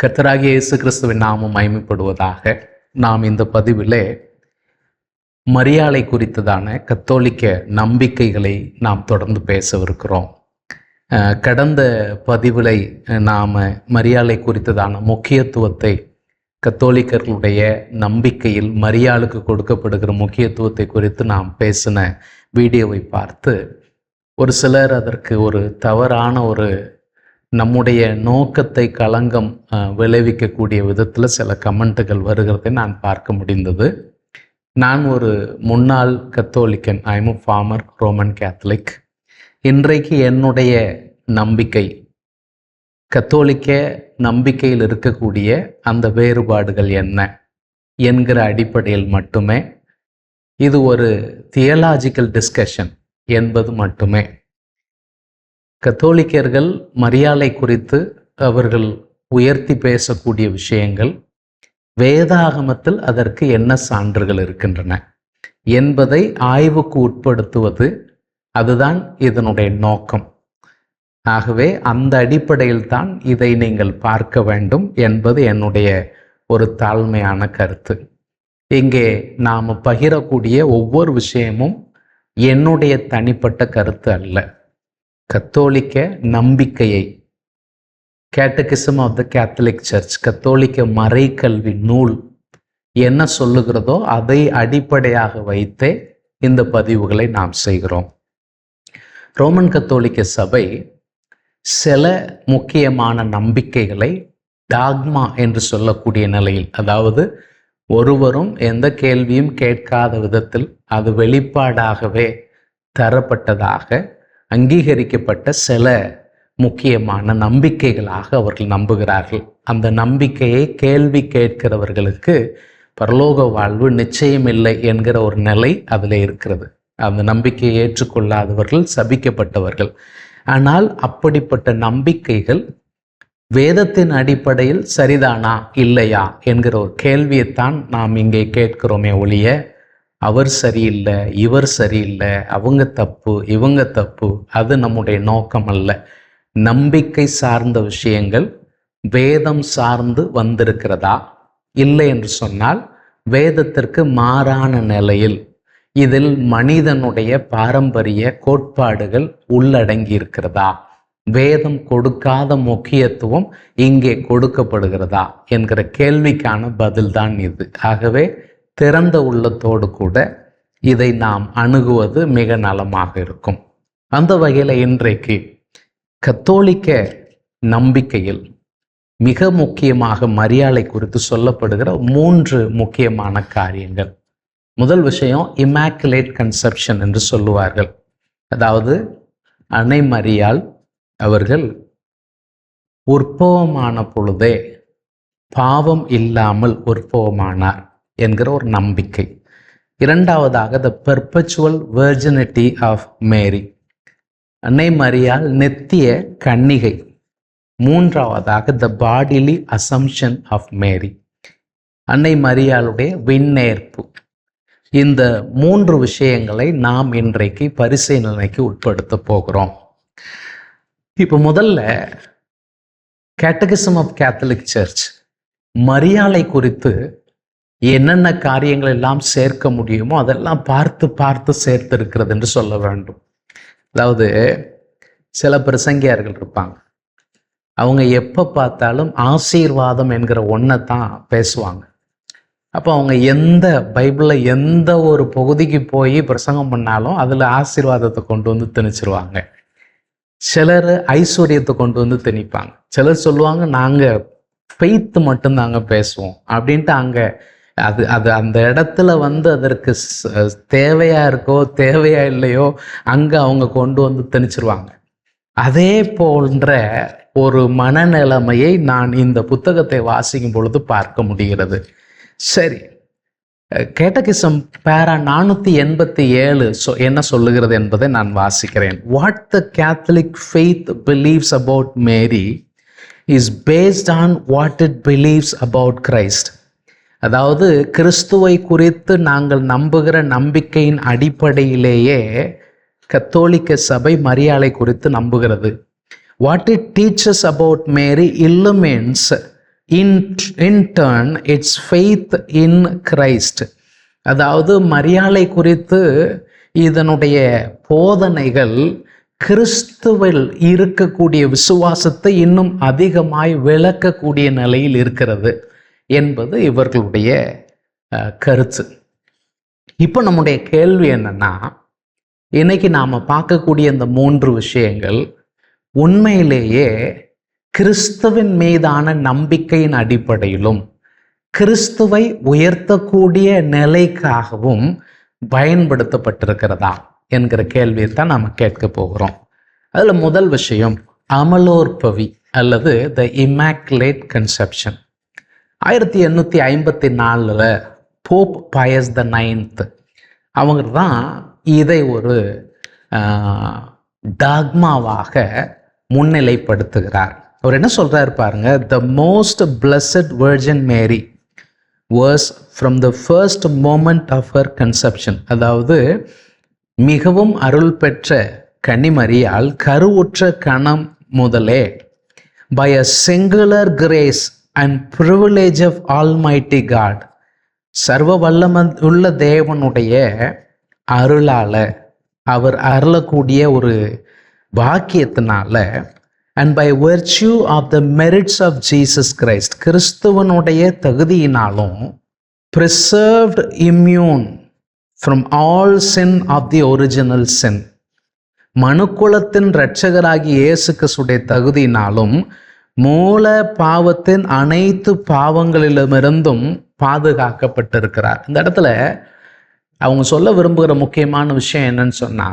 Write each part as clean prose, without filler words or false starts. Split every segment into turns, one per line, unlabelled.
கர்த்தராகிய இயேசு கிறிஸ்துவின் நாமம் மகிமைப்படுவதாக. நாம் இந்த பதிவிலே மரியாளை குறித்ததான கத்தோலிக்க நம்பிக்கைகளை நாம் தொடர்ந்து பேசவிருக்கிறோம். கடந்த பதிவிலை நாம் மரியாளை குறித்ததான முக்கியத்துவத்தை, கத்தோலிக்கர்களுடைய நம்பிக்கையில் மரியாளுக்கு கொடுக்கப்படுகிற முக்கியத்துவத்தை குறித்து நாம் பேசின வீடியோவை பார்த்து ஒரு சிலர் அதற்கு ஒரு தவறான நம்முடைய நோக்கத்தை களங்கம் விளைவிக்கக்கூடிய விதத்தில் சில கமெண்ட்டுகள் வருகிறதை நான் பார்க்க முடிந்தது. நான் ஒரு முன்னாள் கத்தோலிக்கன், I am former Roman Catholic. இன்றைக்கு என்னுடைய நம்பிக்கை கத்தோலிக்க நம்பிக்கையில் இருக்கக்கூடிய அந்த வேறுபாடுகள் என்ன என்கிற அடிப்படையில் மட்டுமே, இது ஒரு தியலாஜிக்கல் டிஸ்கஷன் என்பது மட்டுமே. கத்தோலிக்கர்கள் மரியாளை குறித்து அவர்கள் உயர்த்தி பேசக்கூடிய விஷயங்கள், வேதாகமத்தில் அதற்கு என்ன சான்றுகள் இருக்கின்றன என்பதை ஆய்வுக்கு உட்படுத்துவது, அதுதான் இதனுடைய நோக்கம். ஆகவே அந்த அடிப்படையில் தான் இதை நீங்கள் பார்க்க வேண்டும் என்பது என்னுடைய ஒரு தாழ்மையான கருத்து. இங்கே நாம் பகிரக்கூடிய ஒவ்வொரு விஷயமும் என்னுடைய தனிப்பட்ட கருத்து அல்ல. கத்தோலிக்க நம்பிக்கையை, catechism of the Catholic Church, கத்தோலிக்க மறைக்கல்வி நூல் என்ன சொல்லுகிறதோ அதை அடிப்படையாக வைத்தே இந்த பதிவுகளை நாம் செய்கிறோம். ரோமன் கத்தோலிக்க சபை சில முக்கியமான நம்பிக்கைகளை டாக்மா என்று சொல்லக்கூடிய நிலையில், அதாவது ஒருவரும் எந்த கேள்வியும் கேட்காத விதத்தில் அது வெளிப்பாடாகவே தரப்பட்டதாக அங்கீகரிக்கப்பட்ட சில முக்கியமான நம்பிக்கைகளாக அவர்கள் நம்புகிறார்கள். அந்த நம்பிக்கையை கேள்வி கேட்கிறவர்களுக்கு பரலோக வாழ்வு நிச்சயமில்லை என்கிற ஒரு நிலை அதில் இருக்கிறது. அந்த நம்பிக்கையை ஏற்றுக்கொள்ளாதவர்கள் சபிக்கப்பட்டவர்கள். ஆனால் அப்படிப்பட்ட நம்பிக்கைகள் வேதத்தின் அடிப்படையில் சரிதானா இல்லையா என்கிற ஒரு கேள்வியைத்தான் நாம் இங்கே கேட்கிறோமே ஒழிய, அவர் சரியில்லை, இவர் சரியில்லை, அவங்க தப்பு, இவங்க தப்பு, அது நம்முடைய நோக்கம் அல்ல. நம்பிக்கை சார்ந்த விஷயங்கள் வேதம் சார்ந்து வந்திருக்கிறதா, இல்லை என்று சொன்னால் வேதத்திற்கு மாறான நிலையில் இதில் மனிதனுடைய பாரம்பரிய கோட்பாடுகள் உள்ளடங்கி இருக்கிறதா, வேதம் கொடுக்காத முக்கியத்துவம் இங்கே கொடுக்கப்படுகிறதா என்கிற கேள்விக்கான பதில்தான் இது. ஆகவே திறந்த உள்ளத்தோடு கூட இதை நாம் அணுகுவது மிக நலமாக இருக்கும். அந்த வகையில் இன்றைக்கு கத்தோலிக்க நம்பிக்கையில் மிக முக்கியமாக மரியாளை குறித்து சொல்லப்படுகிற 3 முக்கியமான காரியங்கள். முதல் விஷயம் இம்மாக்குலேட் கன்செப்ஷன் என்று சொல்லுவார்கள். அதாவது அன்னை மரியாள் அவர்கள் உற்பவமான பொழுதே பாவம் இல்லாமல் உற்பவமானார் என்கிற ஒரு நம்பிக்கை. இரண்டாவதாக த பெர்பச்சுவல் வெர்ஜினிட்டி ஆஃப் மேரி, அன்னை மரியாள் நித்திய கன்னிகை. மூன்றாவதாக த பாடிலி அசம்ஷன் ஆஃப் மேரி, அன்னை மரியாளுடைய விண்ணேற்பு. இந்த 3 விஷயங்களை நாம் இன்றைக்கு பரிசீலனைக்கு உட்படுத்த போகிறோம். இப்போ முதல்ல கேட்டகிசம் ஆஃப் கேத்தலிக் சர்ச் மரியாளை குறித்து என்னென்ன காரியங்கள் எல்லாம் சேர்க்க முடியுமோ அதெல்லாம் பார்த்து சேர்த்திருக்கிறது என்று சொல்ல வேண்டும். அதாவது சில பிரசங்கியார்கள் இருப்பாங்க, அவங்க எப்போ பார்த்தாலும் ஆசீர்வாதம் என்கிற ஒன்றை தான் பேசுவாங்க. அப்போ அவங்க எந்த பைபிளில் எந்த ஒரு பகுதிக்கு போய் பிரசங்கம் பண்ணாலும் அதில் ஆசீர்வாதத்தை கொண்டு வந்து திணிச்சிருவாங்க. சிலர் ஐஸ்வர்யத்தை கொண்டு வந்து திணிப்பாங்க. சிலர் சொல்லுவாங்க, நாங்கள் ஃபெய்த்து மட்டும்தாங்க பேசுவோம் அப்படின்ட்டு அங்கே அது அந்த இடத்துல அதற்கு தேவையா இருக்கோ தேவையா இல்லையோ அங்கே அவங்க கொண்டு வந்து திணிச்சிருவாங்க. அதே போன்ற ஒரு மனநிலைமையை நான் இந்த புத்தகத்தை வாசிக்கும் பொழுது பார்க்க முடிகிறது. சரி, கேட்டகிசம் பேரா 487 என்ன சொல்லுகிறது என்பதை நான் வாசிக்கிறேன். What the Catholic faith believes about Mary is based on what it believes about Christ. அதாவது கிறிஸ்துவை குறித்து நாங்கள் நம்புகிற நம்பிக்கையின் அடிப்படையிலேயே கத்தோலிக்க சபை மரியாளை குறித்து நம்புகிறது. What it teaches about Mary illumines in turn its faith in Christ. அதாவது மரியாளை குறித்து இதனுடைய போதனைகள் கிறிஸ்துவில் இருக்கக்கூடிய விசுவாசத்தை இன்னும் அதிகமாய் விளக்கக்கூடிய நிலையில் இருக்கிறது என்பது இவர்களுடைய கருத்து. இப்போ நம்முடைய கேள்வி என்னன்னா, இன்னைக்கு நாம் பார்க்கக்கூடிய இந்த 3 விஷயங்கள் உண்மையிலேயே கிறிஸ்துவின் மீதான நம்பிக்கையின் அடிப்படையிலும் கிறிஸ்துவை உயர்த்தக்கூடிய நிலைக்காகவும் பயன்படுத்தப்பட்டிருக்கிறதா என்கிற கேள்வியை தான் நாம் கேட்க போகிறோம். அதில் முதல் விஷயம் அமலோற்பவி அல்லது த இமாக்குலேட் கன்செப்ஷன். 1854 போப் பயஸ் த 9th அவங்க தான் இதை ஒரு டாக்மாவாக முன்னிலைப்படுத்துகிறார். அவர் என்ன சொல்றாரு பாருங்க, the most blessed Virgin Mary was from the first moment of her conception. அதாவது மிகவும் அருள் பெற்ற கன்னிமரியால் கருவுற்ற கணம் முதலே by a singular grace and privilege of almighty God, சர்வ வல்லமுள்ள தேவனுடைய அருளால, அவர் அருளக்கூடிய ஒரு பாக்கியத்தினால, and by virtue of the merits of Jesus Christ, கிறிஸ்துவனுடைய தகுதியினாலும், preserved immune from all sin of the original sin, மனுக்குலத்தின் இரட்சகராகி இயேசு கிறிஸ்துடைய தகுதியினாலும் மூல பாவத்தின் அனைத்து பாவங்களிலுமிருந்தும் பாதுகாக்கப்பட்டிருக்கிறார். இந்த இடத்துல அவங்க சொல்ல விரும்புகிற முக்கியமான விஷயம் என்னன்னு சொன்னா,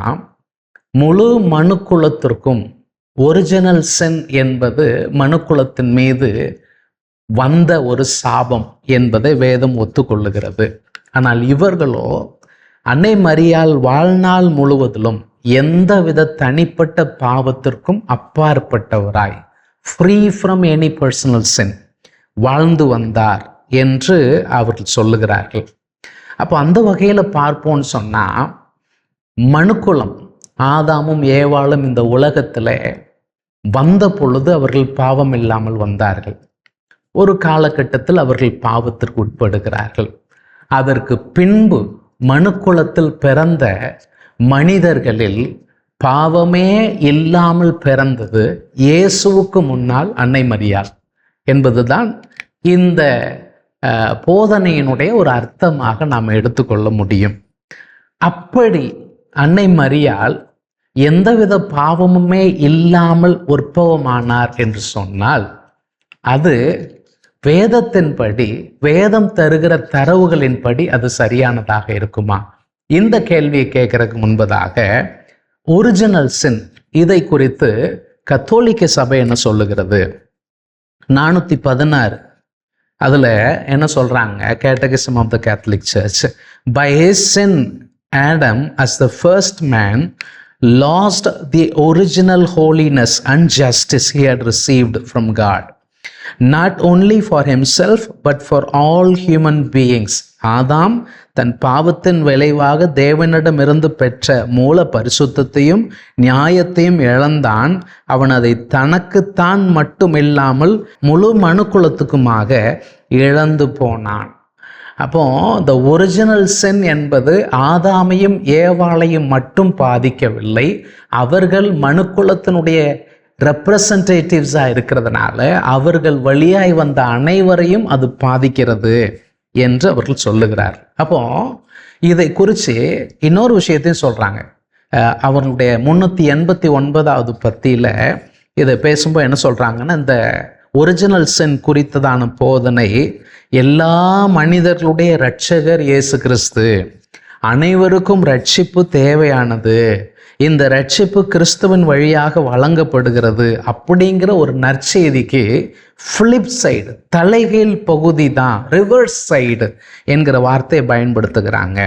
முழு மனுக்குலத்திற்கும் ஒரிஜினல் சென் என்பது மனுக்குலத்தின் மீது வந்த ஒரு சாபம் என்பதை வேதம் ஒத்துக்கொள்ளுகிறது. ஆனால் இவர்களோ அன்னை மரியாள் வாழ்நாள் முழுவதிலும் எந்தவித தனிப்பட்ட பாவத்திற்கும் அப்பாற்பட்டவராய், free from any personal sin வாழ்ந்து வந்தார் என்று அவர்கள் சொல்லுகிறார்கள். அப்போ அந்த வகையில் பார்ப்போம்னு சொன்னால், மனுக்குலம் ஆதாமும் ஏவாளும் இந்த உலகத்தில் வந்த பொழுது அவர்கள் பாவம் இல்லாமல் வந்தார்கள். ஒரு காலகட்டத்தில் அவர்கள் பாவத்திற்கு உட்படுகிறார்கள். அதற்கு பின்பு மனுக்குலத்தில் பிறந்த மனிதர்களில் பாவமே இல்லாமல் பிறந்தது இயேசுவுக்கு முன்னால் அன்னை மரியாள் என்பதுதான் இந்த போதனையினுடைய ஒரு அர்த்தமாக நாம் எடுத்துக்கொள்ள முடியும். அப்படி அன்னை மரியாள் எந்தவித பாவமுமே இல்லாமல் உற்பவமானார் என்று சொன்னால், அது வேதத்தின்படி, வேதம் தருகிற தரவுகளின்படி அது சரியானதாக இருக்குமா? இந்த கேள்வியை கேட்கறதுக்கு முன்பதாக ஒரிஜினல் சின் இதை குறித்து கத்தோலிக்க சபை என்ன சொல்லுகிறது? 416 அதில் என்ன சொல்கிறாங்க? Catechism of the Catholic Church, by his sin Adam as the first man lost the original holiness and justice he had received from God, not only for himself but for all human beings. ஆதாம் தன் பாவத்தின் விளைவாக தேவனிடமிருந்து பெற்ற மூல பரிசுத்தத்தையும் நியாயத்தையும் இழந்தான். அவன் அதை தனக்குத்தான் மட்டுமில்லாமல் முழு மனுக்குலத்துக்குமாக இழந்து போனான். அப்போ இந்த ஒரிஜினல் சென் என்பது ஆதாமையும் ஏவாளையும் மட்டும் பாதிக்கவில்லை, அவர்கள் மனுக்குலத்தினுடைய ரெப்ரசன்டேட்டிவ்ஸாக இருக்கிறதுனால அவர்கள் வழியாய் வந்த அனைவரையும் அது பாதிக்கிறது என்று அவர்கள் சொல்லுகிறார். அப்போ இதை குறித்து இன்னொரு விஷயத்தையும் சொல்கிறாங்க. அவர்களுடைய 389வது பத்தியில் இதை பேசும்போது என்ன சொல்கிறாங்கன்னா, இந்த ஒரிஜினல் சென் குறித்ததான போதனை எல்லா மனிதர்களுடைய இரட்சகர் இயேசு கிறிஸ்து, அனைவருக்கும் ரட்சிப்பு தேவையானது, இந்த ரட்சிப்பு கிறிஸ்துவின் வழியாக வழங்கப்படுகிறது அப்படிங்கிற ஒரு நற்செய்திக்கு ஃபிளிப் சைடு, தலைகீழ் பகுதி தான், ரிவர்ஸ் சைடு என்கிற வார்த்தையை பயன்படுத்துகிறாங்க.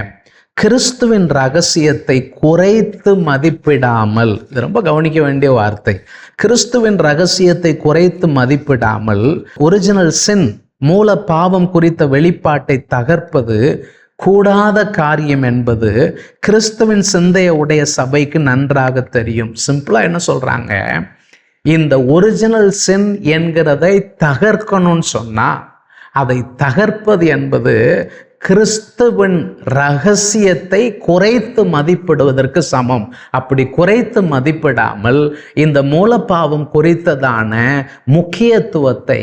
கிறிஸ்துவின் ரகசியத்தை குறைத்து மதிப்பிடாமல், இது ரொம்ப கவனிக்க வேண்டிய வார்த்தை, கிறிஸ்துவின் ரகசியத்தை குறைத்து மதிப்பிடாமல் ஒரிஜினல் சின், மூல பாவம் குறித்த வெளிப்பாட்டை தகர்ப்பது கூடாத காரியம் என்பது கிறிஸ்துவின் சிந்தைய உடைய சபைக்கு நன்றாக தெரியும். சிம்பிளா என்ன சொல்றாங்க, இந்த ஒரிஜினல் சின் என்கிறதை தகர்க்கணும்னு சொன்னா, அதை தகர்ப்பது என்பது கிறிஸ்துவின் ரகசியத்தை குறைத்து மதிப்பிடுவதற்கு சமம். அப்படி குறைத்து மதிப்பிடாமல் இந்த மூலப்பாவம் குறித்ததான முக்கியத்துவத்தை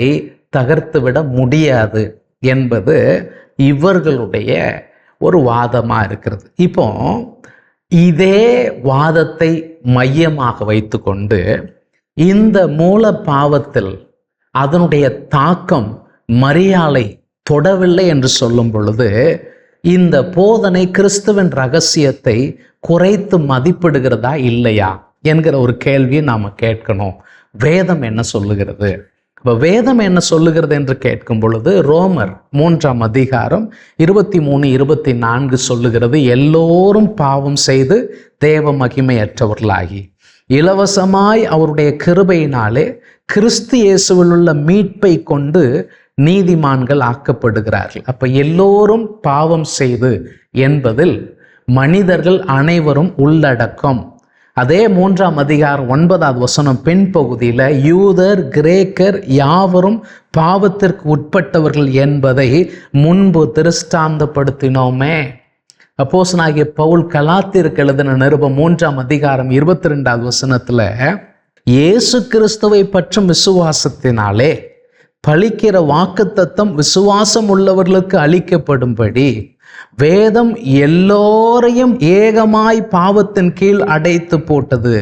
தகர்த்துவிட முடியாது என்பது இவர்களுடைய ஒரு வாதமாக இருக்கிறது. இப்போ இதே வாதத்தை மையமாக வைத்துக்கொண்டு இந்த மூல பாவத்தில் அதனுடைய தாக்கம் மரியாளை தொடவில்லை என்று சொல்லும் பொழுது, இந்த போதனை கிறிஸ்துவின் ரகசியத்தை குறைத்து மதிப்பிடுகிறதா இல்லையா என்கிற ஒரு கேள்வியை நாம் கேட்கணும். வேதம் என்ன சொல்லுகிறது? இப்போ வேதம் என்ன சொல்லுகிறது என்று கேட்கும் பொழுது ரோமர் 3ஆம் அதிகாரம் 23-24 சொல்லுகிறது, எல்லோரும் பாவம் செய்து தேவ மகிமையற்றவர்களாகி இலவசமாய் அவருடைய கிருபையினாலே கிறிஸ்து இயேசுவில் உள்ள மீட்பை கொண்டு நீதிமான்கள் ஆக்கப்படுகிறார்கள். அப்ப எல்லோரும் பாவம் செய்து என்பதில் மனிதர்கள் அனைவரும் உள்ளடக்கம். அதே 3ஆம் அதிகாரம் 9வது வசனம் பின்பகுதியில் யூதர் கிரேக்கர் யாவரும் பாவத்திற்கு உட்பட்டவர்கள் என்பதை முன்பு திருஷ்டாந்தப்படுத்தினோமே. அப்போஸ்தலனாகிய பவுல் கலாத்தியருக்கு எழுதின நிருபம் 3ஆம் அதிகாரம் 22வது வசனத்துல, இயேசு கிறிஸ்துவை பற்றும் விசுவாசத்தினாலே பலிக்கிற வாக்குத்தத்தம் விசுவாசம் உள்ளவர்களுக்கு அளிக்கப்படும்படி வேதம் எல்லோரையும் ஏகமாய் பாவத்தின் கீழ் அடைத்து போட்டது.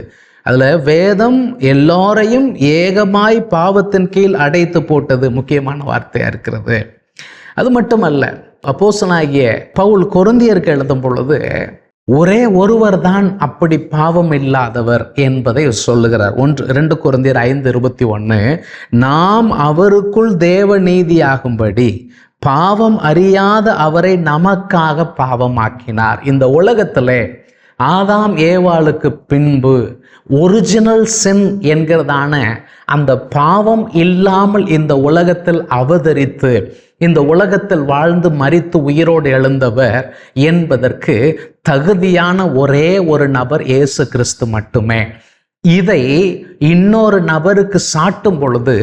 அதுல வேதம் எல்லோரையும் ஏகமாய் பாவத்தின் கீழ் அடைத்து போட்டது முக்கியமான வார்த்தையா இருக்கிறது. அது மட்டுமல்ல, அப்போஸ்தலனாகிய பவுல் கொரிந்தியருக்கு எழுதும் பொழுது ஒரே ஒருவர் தான் அப்படி பாவம் இல்லாதவர் என்பதை சொல்லுகிறார். 2 கொரிந்தியர் 5:21, நாம் அவருக்குள் தேவ நீதியாகும்படி பாவம் அறியாத அவரை நமக்காக பாவமாக்கினார். இந்த உலகத்திலே ஆதாம் ஏவாளுக்கு பின்பு ஒரிஜினல் சின் என்கிறதான அந்த பாவம் இல்லாமல் இந்த உலகத்தில் அவதரித்து இந்த உலகத்தில் வாழ்ந்து மரித்து உயிரோடு எழுந்தவர் என்பதற்கு தகுதியான ஒரே ஒரு நபர் இயேசு கிறிஸ்து மட்டுமே. இதை இன்னொரு நபருக்கு சாட்டும் பொழுது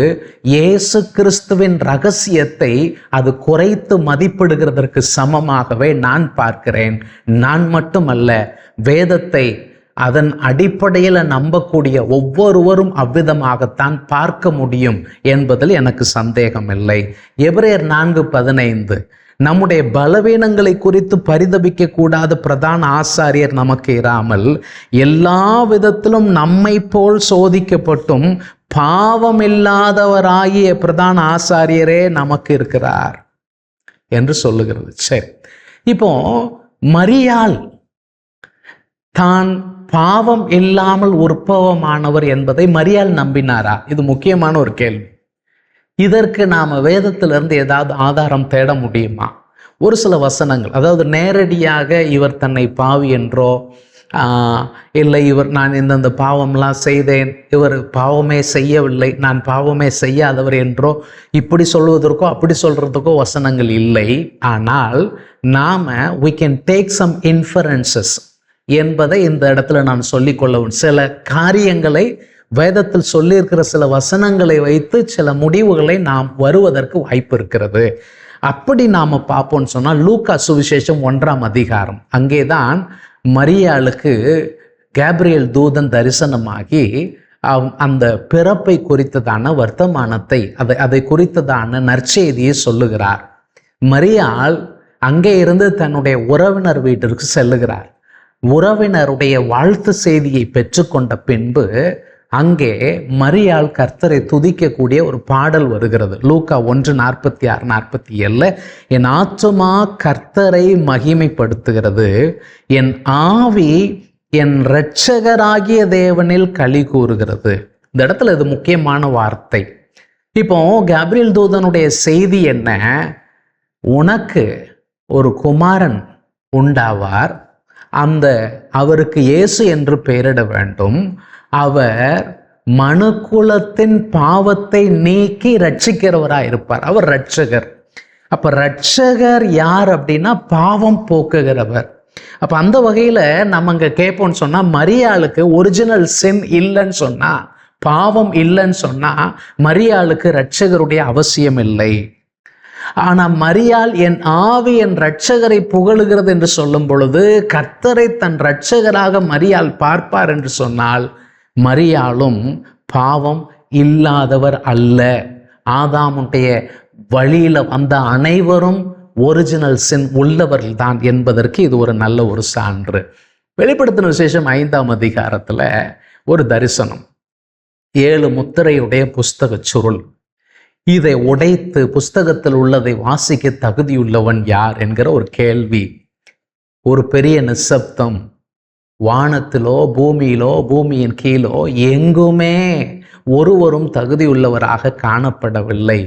இயேசு கிறிஸ்துவின் ரகசியத்தை அது குறைத்து மதிப்பிடுகிறதற்கு சமமாகவே நான் பார்க்கிறேன். நான் மட்டுமல்ல, வேதத்தை அதன் அடிப்படையில் நம்பக்கூடிய ஒவ்வொருவரும் அவ்விதமாகத்தான் பார்க்க முடியும் என்பதில் எனக்கு சந்தேகம் இல்லை. எபிரேயர் 4:15, நம்முடைய பலவீனங்களை குறித்து பரிதபிக்க கூடாத பிரதான ஆசாரியர் நமக்கு இராமல் எல்லா விதத்திலும் நம்மை போல் சோதிக்கப்பட்டும் பாவமில்லாதவராகிய பிரதான ஆசாரியரே நமக்கு இருக்கிறார் என்று சொல்லுகிறது. சரி, இப்போ மரியாள் தான் பாவம் இல்லாமல் உற்பவமானவர் என்பதை மரியாள் நம்பினாரா? இது முக்கியமான ஒரு கேள்வி. இதற்கு நாம வேதத்திலிருந்து ஏதாவது ஆதாரம் தேட முடியுமா? ஒரு சில வசனங்கள், அதாவது நேரடியாக இவர் தன்னை பாவி என்றோ இல்லை நான் இந்தந்த பாவம்லாம் செய்தேன், இவர் பாவமே செய்யவில்லை, நான் பாவமே செய்யாதவர் என்றோ இப்படி சொல்வதற்கோ அப்படி சொல்றதுக்கோ வசனங்கள் இல்லை. ஆனால் நாம we can take some inferences என்பதை இந்த இடத்துல நான் சொல்லிக்கொள்ளவும், சில காரியங்களை வேதத்தில் சொல்லியிருக்கிற சில வசனங்களை வைத்து சில முடிவுகளை நாம் வருவதற்கு வாய்ப்பு இருக்கிறது. அப்படி நாம பார்ப்போம்னு சொன்னால் லூக்கா சுவிசேஷம் 1ஆம் அதிகாரம், அங்கேதான் மரியாளுக்கு கேப்ரியல் தூதன் தரிசனமாகி அந்த பிறப்பை குறித்ததான வர்த்தமானத்தை அதை குறித்ததான நற்செய்தியை சொல்லுகிறார். மரியாள் அங்கே இருந்து தன்னுடைய உறவினர் வீட்டிற்கு செல்லுகிறார். உறவினருடைய வாழ்த்து செய்தியை பெற்றுக்கொண்ட பின்பு அங்கே மரியாள் கர்த்தரை துதிக்கக்கூடிய ஒரு பாடல் வருகிறது. லூக்கா 1:46-47, என் ஆத்துமா கர்த்தரை மகிமைப்படுத்துகிறது, என் ஆவி என் இரட்சகராகிய தேவனில் களி கூறுகிறது. இந்த இடத்துல இது முக்கியமான வார்த்தை. இப்போ கேப்ரியல் தூதனுடைய செய்தி என்ன? உனக்கு ஒரு குமாரன் உண்டாவார், அவருக்கு இயேசு என்று பெயரிட வேண்டும், அவர் மனுக்குலத்தின் பாவத்தை நீக்கி ரட்சிக்கிறவராக இருப்பார். அவர் ரட்சகர். அப்ப ரட்சகர் யார் அப்படின்னா பாவம் போக்குகிறவர். அப்ப அந்த வகையில நம்ம இங்க கேட்போம்னு சொன்னா, மரியாளுக்கு ஒரிஜினல் சின் இல்லைன்னு சொன்னா பாவம் இல்லைன்னு சொன்னா மரியாளுக்கு இரட்சகருடைய அவசியம் இல்லை. ஆனா மரியாள் என் ஆவி என் இரட்சகரை புகழுகிறது என்று சொல்லும் பொழுது கர்த்தரை தன் இரட்சகராக மரியாள் பார்ப்பார் என்று சொன்னால் மரியாளும் பாவம் இல்லாதவர் அல்ல. ஆதாமுடைய வழியில வந்த அனைவரும் ஒரிஜினல் சின் உள்ளவர்கள் தான் என்பதற்கு இது ஒரு நல்ல ஒரு சான்று. வெளிப்படுத்தின விசேஷம் 5ஆம் அதிகாரத்துல ஒரு தரிசனம், 7 முத்திரையுடைய புஸ்தக சுருள். இதை உடைத்து புஸ்தகத்தில் உள்ளதை வாசிக்க தகுதியுள்ளவன் யார் என்கிற ஒரு கேள்வி. ஒரு பெரிய நிசப்தம். வானத்திலோ பூமியிலோ பூமியின் கீழோ எங்குமே ஒருவரும் தகுதியுள்ளவராக காணப்படவில்லை.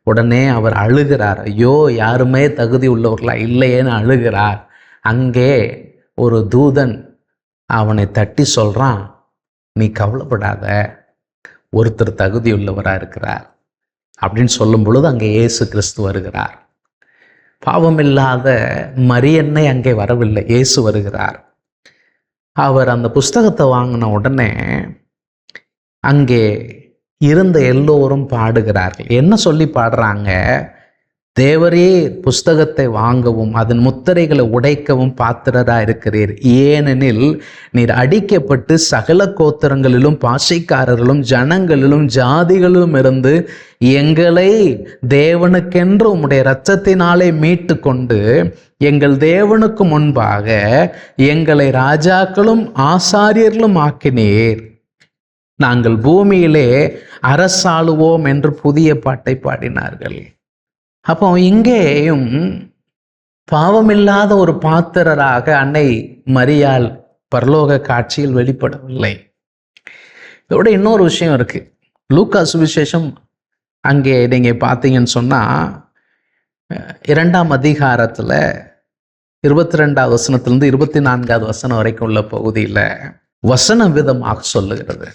உடனே அவர் அழுகிறார். ஐயோ, யாருமே தகுதி உள்ளவர்களா இல்லையேன்னு அழுகிறார். அங்கே ஒரு தூதன் அவனை தட்டி சொல்றான், நீ கவலைப்படாத, ஒருத்தர் தகுதியுள்ளவராக இருக்கிறார் அப்படின்னு சொல்லும் பொழுது அங்கே இயேசு கிறிஸ்து வருகிறார். பாவமில்லாத மரியன்னை அங்கே வரவில்லை, இயேசு வருகிறார். அவர் அந்த புஸ்தகத்தை வாங்கின உடனே அங்கே இருந்த எல்லோரும் பாடுகிறார்கள். என்ன சொல்லி பாடுறாங்க? தேவரே புஸ்தகத்தை வாங்கவும் அதன் முத்திரைகளை உடைக்கவும் பாத்திரராக இருக்கிறீர். ஏனெனில் நீர் அடிக்கப்பட்டு சகல கோத்திரங்களிலும் பாஷைக்காரர்களும் ஜனங்களிலும் ஜாதிகளிலும் இருந்து எங்களை தேவனுக்கென்று உம்முடைய இரத்தத்தினாலே மீட்டு கொண்டு எங்கள் தேவனுக்கு முன்பாக எங்களை ராஜாக்களும் ஆசாரியர்களும் ஆக்கினீர். நாங்கள் பூமியிலே அரசாளுவோம் என்று புதிய பாட்டை பாடினார்கள். அப்போ இங்கேயும் பாவமில்லாத ஒரு பாத்திரராக அன்னை மரியாள் பரலோக காட்சியில் வெளிப்படவில்லை. இதோட இன்னொரு விஷயம் இருக்கு. லூக்கா சுவிசேஷம் அங்கே நீங்க பார்த்தீங்கன்னு சொன்னா 2ஆம் அதிகாரத்துல 22வது வசனத்திலிருந்து 24வது வசனம் வரைக்கும் உள்ள பகுதியில வசனம் விதமாக சொல்லுகிறது.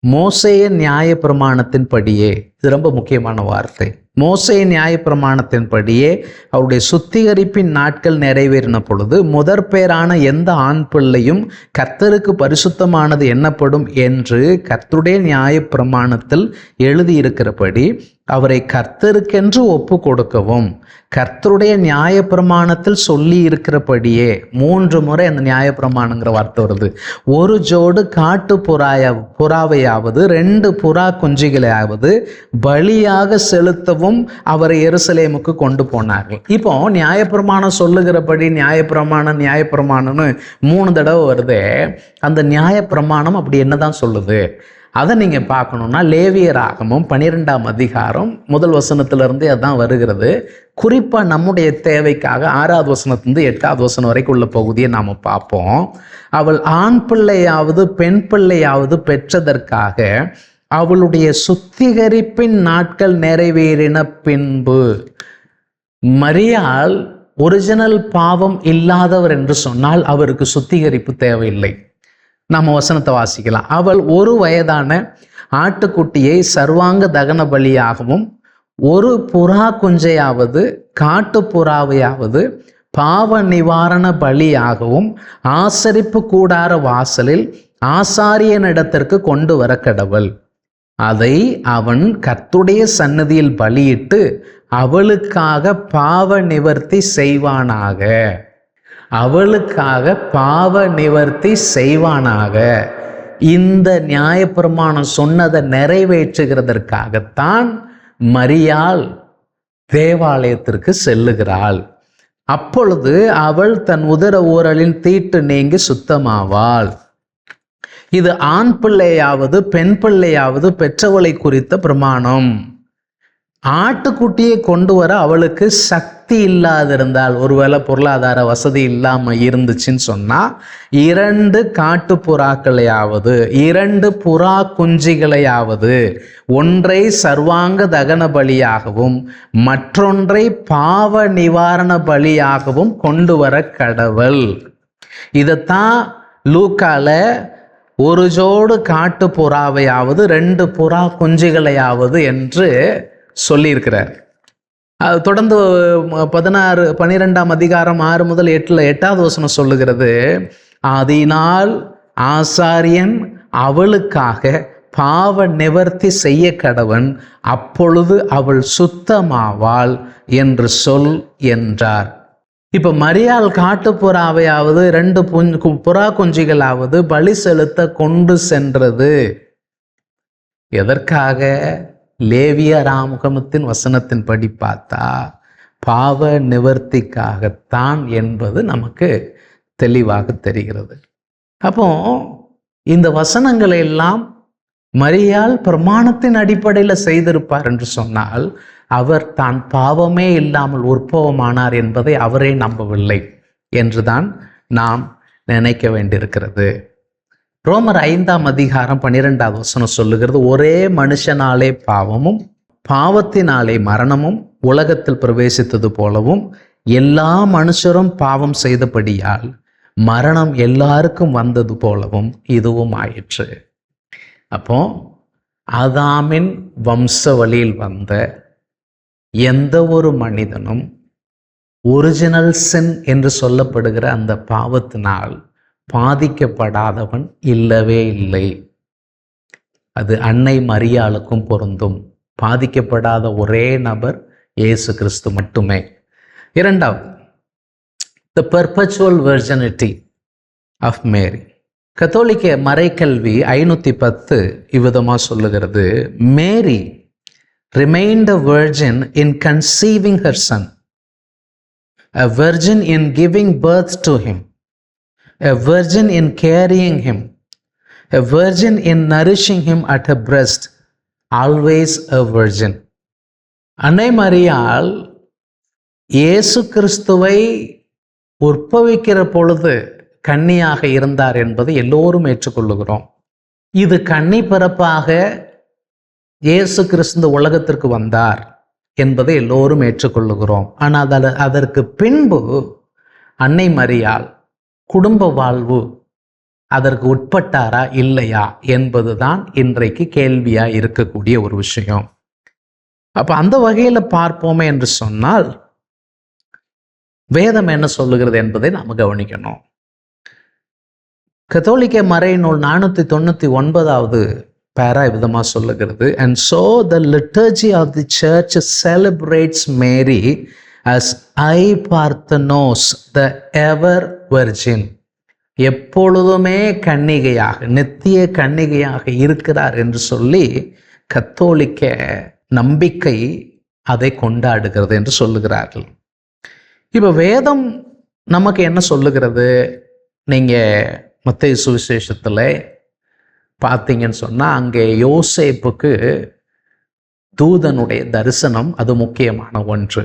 மோசேய நியாய பிரமாணத்தின் படியே, இது ரொம்ப முக்கியமான வார்த்தை, மோசேய நியாய பிரமாணத்தின் படியே அவருடைய சுத்திகரிப்பின் நாட்கள் நிறைவேறின பொழுது முதற் பேரான எந்த ஆண் பிள்ளையும் கர்த்தருக்கு பரிசுத்தமானது எண்ணப்படும் என்று கர்த்தருடைய நியாய பிரமாணத்தில் எழுதியிருக்கிறபடி அவரை கர்த்தருக்கென்று ஒப்பு கொடுக்கவும் கர்த்தருடைய நியாய பிரமாணத்தில் சொல்லி இருக்கிறபடியே 3 முறை அந்த நியாய பிரமாணங்கிற வார்த்தை வருது. ஒரு ஜோடு காட்டு புறாவையாவது 2 புறா குஞ்சுகளையாவது பலியாக செலுத்தவும் அவரை எருசலேமுக்கு கொண்டு போனார்கள். இப்போ நியாயப்பிரமாணம் சொல்லுகிறபடி நியாயப்பிரமாணம்னு 3 தடவை வருது. அந்த நியாயப்பிரமாணம் அப்படி என்னதான் சொல்லுது? அதை நீங்க பார்க்கணும்னா லேவியராகமம் 12ஆம் அதிகாரம் 1 வசனத்திலிருந்து அதான் வருகிறது. குறிப்பா நம்முடைய தேவைக்காக 6வது வசனத்திலிருந்து 8வது வசனம் வரைக்கும் உள்ள பகுதியை நாம பார்ப்போம். அவள் ஆண் பிள்ளையாவது பெண் பிள்ளையாவது பெற்றதற்காக அவளுடைய சுத்திகரிப்பின் நாட்கள் நிறைவேறின பின்பு, மரியாள் ஒரிஜினல் பாவம் இல்லாதவர் என்று சொன்னால் அவருக்கு சுத்திகரிப்பு தேவையில்லை. நம்ம வசனத்தை வாசிக்கலாம். அவள் 1 வயதான ஆட்டுக்குட்டியை சர்வாங்க தகன பலியாகவும் 1 புறா குஞ்சையாவது காட்டு புறாவையாவது பாவ நிவாரண பலியாகவும் ஆசரிப்பு கூடார வாசலில் ஆசாரியனிடத்திற்கு கொண்டு வர கடவுள். அதை அவன் கர்த்தருடைய சந்நிதியில் பலியிட்டு அவளுக்காக பாவ நிவர்த்தி செய்வானாக. அவளுக்காக பாவ நிவர்த்தி செய்வானாக. இந்த நியாயப்பிரமாணம் சொன்னதை நிறைவேற்றுகிறதற்காகத்தான் மரியாள் தேவாலயத்திற்கு செல்லுகிறாள். அப்பொழுது அவள் தன் உதர ஊரலின் தீட்டு நீங்கி சுத்தமாவாள். இது ஆண் பிள்ளையாவது பெண் பிள்ளையாவது பெற்றவளை குறித்த பிரமாணம். ஆட்டுக்குட்டியை கொண்டு வர அவளுக்கு சக்தி இல்லாதிருந்தால், ஒருவேளை பொருளாதார வசதி இல்லாம இருந்துச்சுன்னு சொன்னா 2 காட்டு புறாக்களையாவது 2 புறா குஞ்சிகளையாவது ஒன்றை சர்வாங்க தகன பலியாகவும் மற்றொன்றை பாவ நிவாரண பலியாகவும் கொண்டு வர கடவுள். இதைத்தான் லூக்கால 1 ஜோடு காட்டு புறாவையாவது 2 புறா குஞ்சுகளையாவது என்று சொல்லியிருக்கிறார். அது தொடர்ந்து 12ஆம் அதிகாரம் 6 முதல் 8வது வசனம் சொல்லுகிறது, அதனால் ஆசாரியன் அவளுக்காக பாவ நிவர்த்தி செய்ய கடவன், அப்பொழுது அவள் சுத்தமாவாள் என்று சொல் என்றார். இப்ப மரியாள் காட்டுப்புறாவையாவது 2 புறா குஞ்சுகளாவது பலி செலுத்த கொண்டு சென்றது எதற்காக? லேவியர் ஆகமத்தின் வசனத்தின்படி பார்த்தா பாவ நிவர்த்திக்காகத்தான் என்பது நமக்கு தெளிவாக தெரிகிறது. அப்போ இந்த வசனங்களை எல்லாம் மரியாள் பிரமாணத்தின் அடிப்படையில் செய்திருப்பார் என்று சொன்னால், அவர் தான் பாவமே இல்லாமல் உற்பவமானார் என்பதை அவரே நம்பவில்லை என்றுதான் நாம் நினைக்க வேண்டியிருக்கிறது. ரோமர் 5ஆம் அதிகாரம் 12வது வசனம் சொல்லுகிறது, ஒரே மனுஷனாலே பாவமும் பாவத்தினாலே மரணமும் உலகத்தில் பிரவேசித்தது போலவும் எல்லா மனுஷரும் பாவம் செய்தபடியால் மரணம் எல்லாருக்கும் வந்தது போலவும் இதுவும் ஆயிற்று. அப்போ ஆதாமின் வம்ச வழியில் வந்த எந்த ஒரு மனிதனும் ஒரிஜினல் சின் என்று சொல்லப்படுகிற அந்த பாவத்தினால் பாதிக்கப்படாதவன் இல்லவே இல்லை. அது அன்னை மரியாளுக்கும் பொருந்தும். பாதிக்கப்படாத ஒரே நபர் இயேசு கிறிஸ்து மட்டுமே. இரண்டாவது, the perpetual virginity of Mary. கத்தோலிக்க மறைக்கல்வி 510 இவ்விதமாக சொல்லுகிறது, மேரி remained a virgin in conceiving her son, a virgin in giving birth to him, a virgin in carrying him, a virgin in nourishing him at her breast, always a virgin. அன்னை மரியாள் இயேசு கிறிஸ்துவை உற்பவிக்கிற பொழுது கன்னியாக இருந்தார் என்பதை எல்லோரும் ஏற்றுக்கொள்ளுகிறோம். இது கன்னி பிறப்பாக இயேசு கிறிஸ்து உலகத்திற்கு வந்தார் என்பதை எல்லோரும் ஏற்றுக்கொள்ளுகிறோம். ஆனால் அதற்கு பின்பு அன்னை மரியாள் குடும்ப வாழ்வு அதற்கு உட்பட்டாரா இல்லையா என்பதுதான் இன்றைக்கு கேள்வியா இருக்கக்கூடிய ஒரு விஷயம். அப்ப அந்த வகையில பார்ப்போமே என்று சொன்னால் வேதம் என்ன சொல்லுகிறது என்பதை நாம் கவனிக்கணும். கத்தோலிக்க மறை நூல் 499வது பேரா விதமா சொல்லுகிறது, and so the liturgy of the church celebrates Mary as I Parthenos, the ever virgin. எப்பொழுதுமே கன்னிகையாக, நித்திய கன்னிகையாக இருக்கிறார் என்று சொல்லி கத்தோலிக்க நம்பிக்கை அதை கொண்டாடுகிறது என்று சொல்லுகிறார்கள். இப்போ வேதம் நமக்கு என்ன சொல்லுகிறது? நீங்கள் மத்தேயு சுவிசேஷத்தில் பார்த்தீங்கன்னு சொன்னால் அங்கே யோசேப்புக்கு தூதனுடைய தரிசனம் அது முக்கியமான ஒன்று.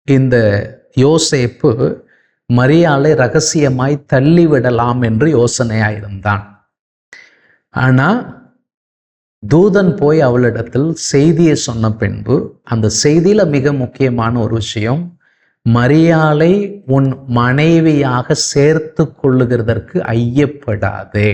இந்த யோசேப்பு மரியாளை ரகசியமாய் தள்ளிவிடலாம் என்று யோசனையாயிருந்தான். ஆனால் தூதன் போய் அவளிடத்தில் செய்தியை சொன்ன பின்பு அந்த செய்தியில் மிக முக்கியமான ஒரு விஷயம், மரியாளை உன் மனைவியாக சேர்த்து கொள்ளுகிறதற்கு ஐயப்படாதே,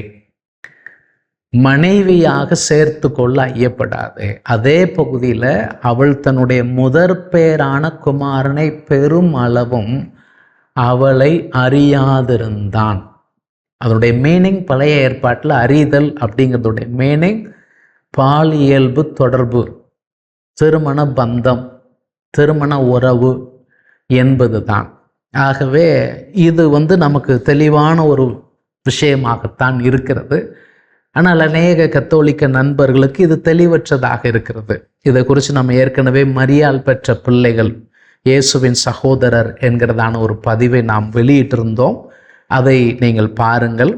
மனைவியாக சேர்த்து கொள்ள ஐயப்படாதே. அதே பகுதியில் அவள் தன்னுடைய முதற் பேரான குமாரனை பெரும் அளவும் அவளை அறியாதிருந்தான். அதனுடைய மீனிங் பழைய ஏற்பாட்டில் அறிதல் அப்படிங்கிறதுடைய மீனிங் பாலியல்பு தொடர்பு, திருமண பந்தம், திருமண உறவு என்பது தான். ஆகவே இது நமக்கு தெளிவான ஒரு விஷயமாகத்தான் இருக்கிறது. ஆனால் அநேக கத்தோலிக்க நண்பர்களுக்கு இது தெளிவற்றதாக இருக்கிறது. இதை குறித்து நம்ம ஏற்கனவே மரியாள் பெற்ற பிள்ளைகள் இயேசுவின் சகோதரர் என்கிறதான ஒரு பதிவை நாம் வெளியிட்டிருந்தோம். அதை நீங்கள் பாருங்கள்.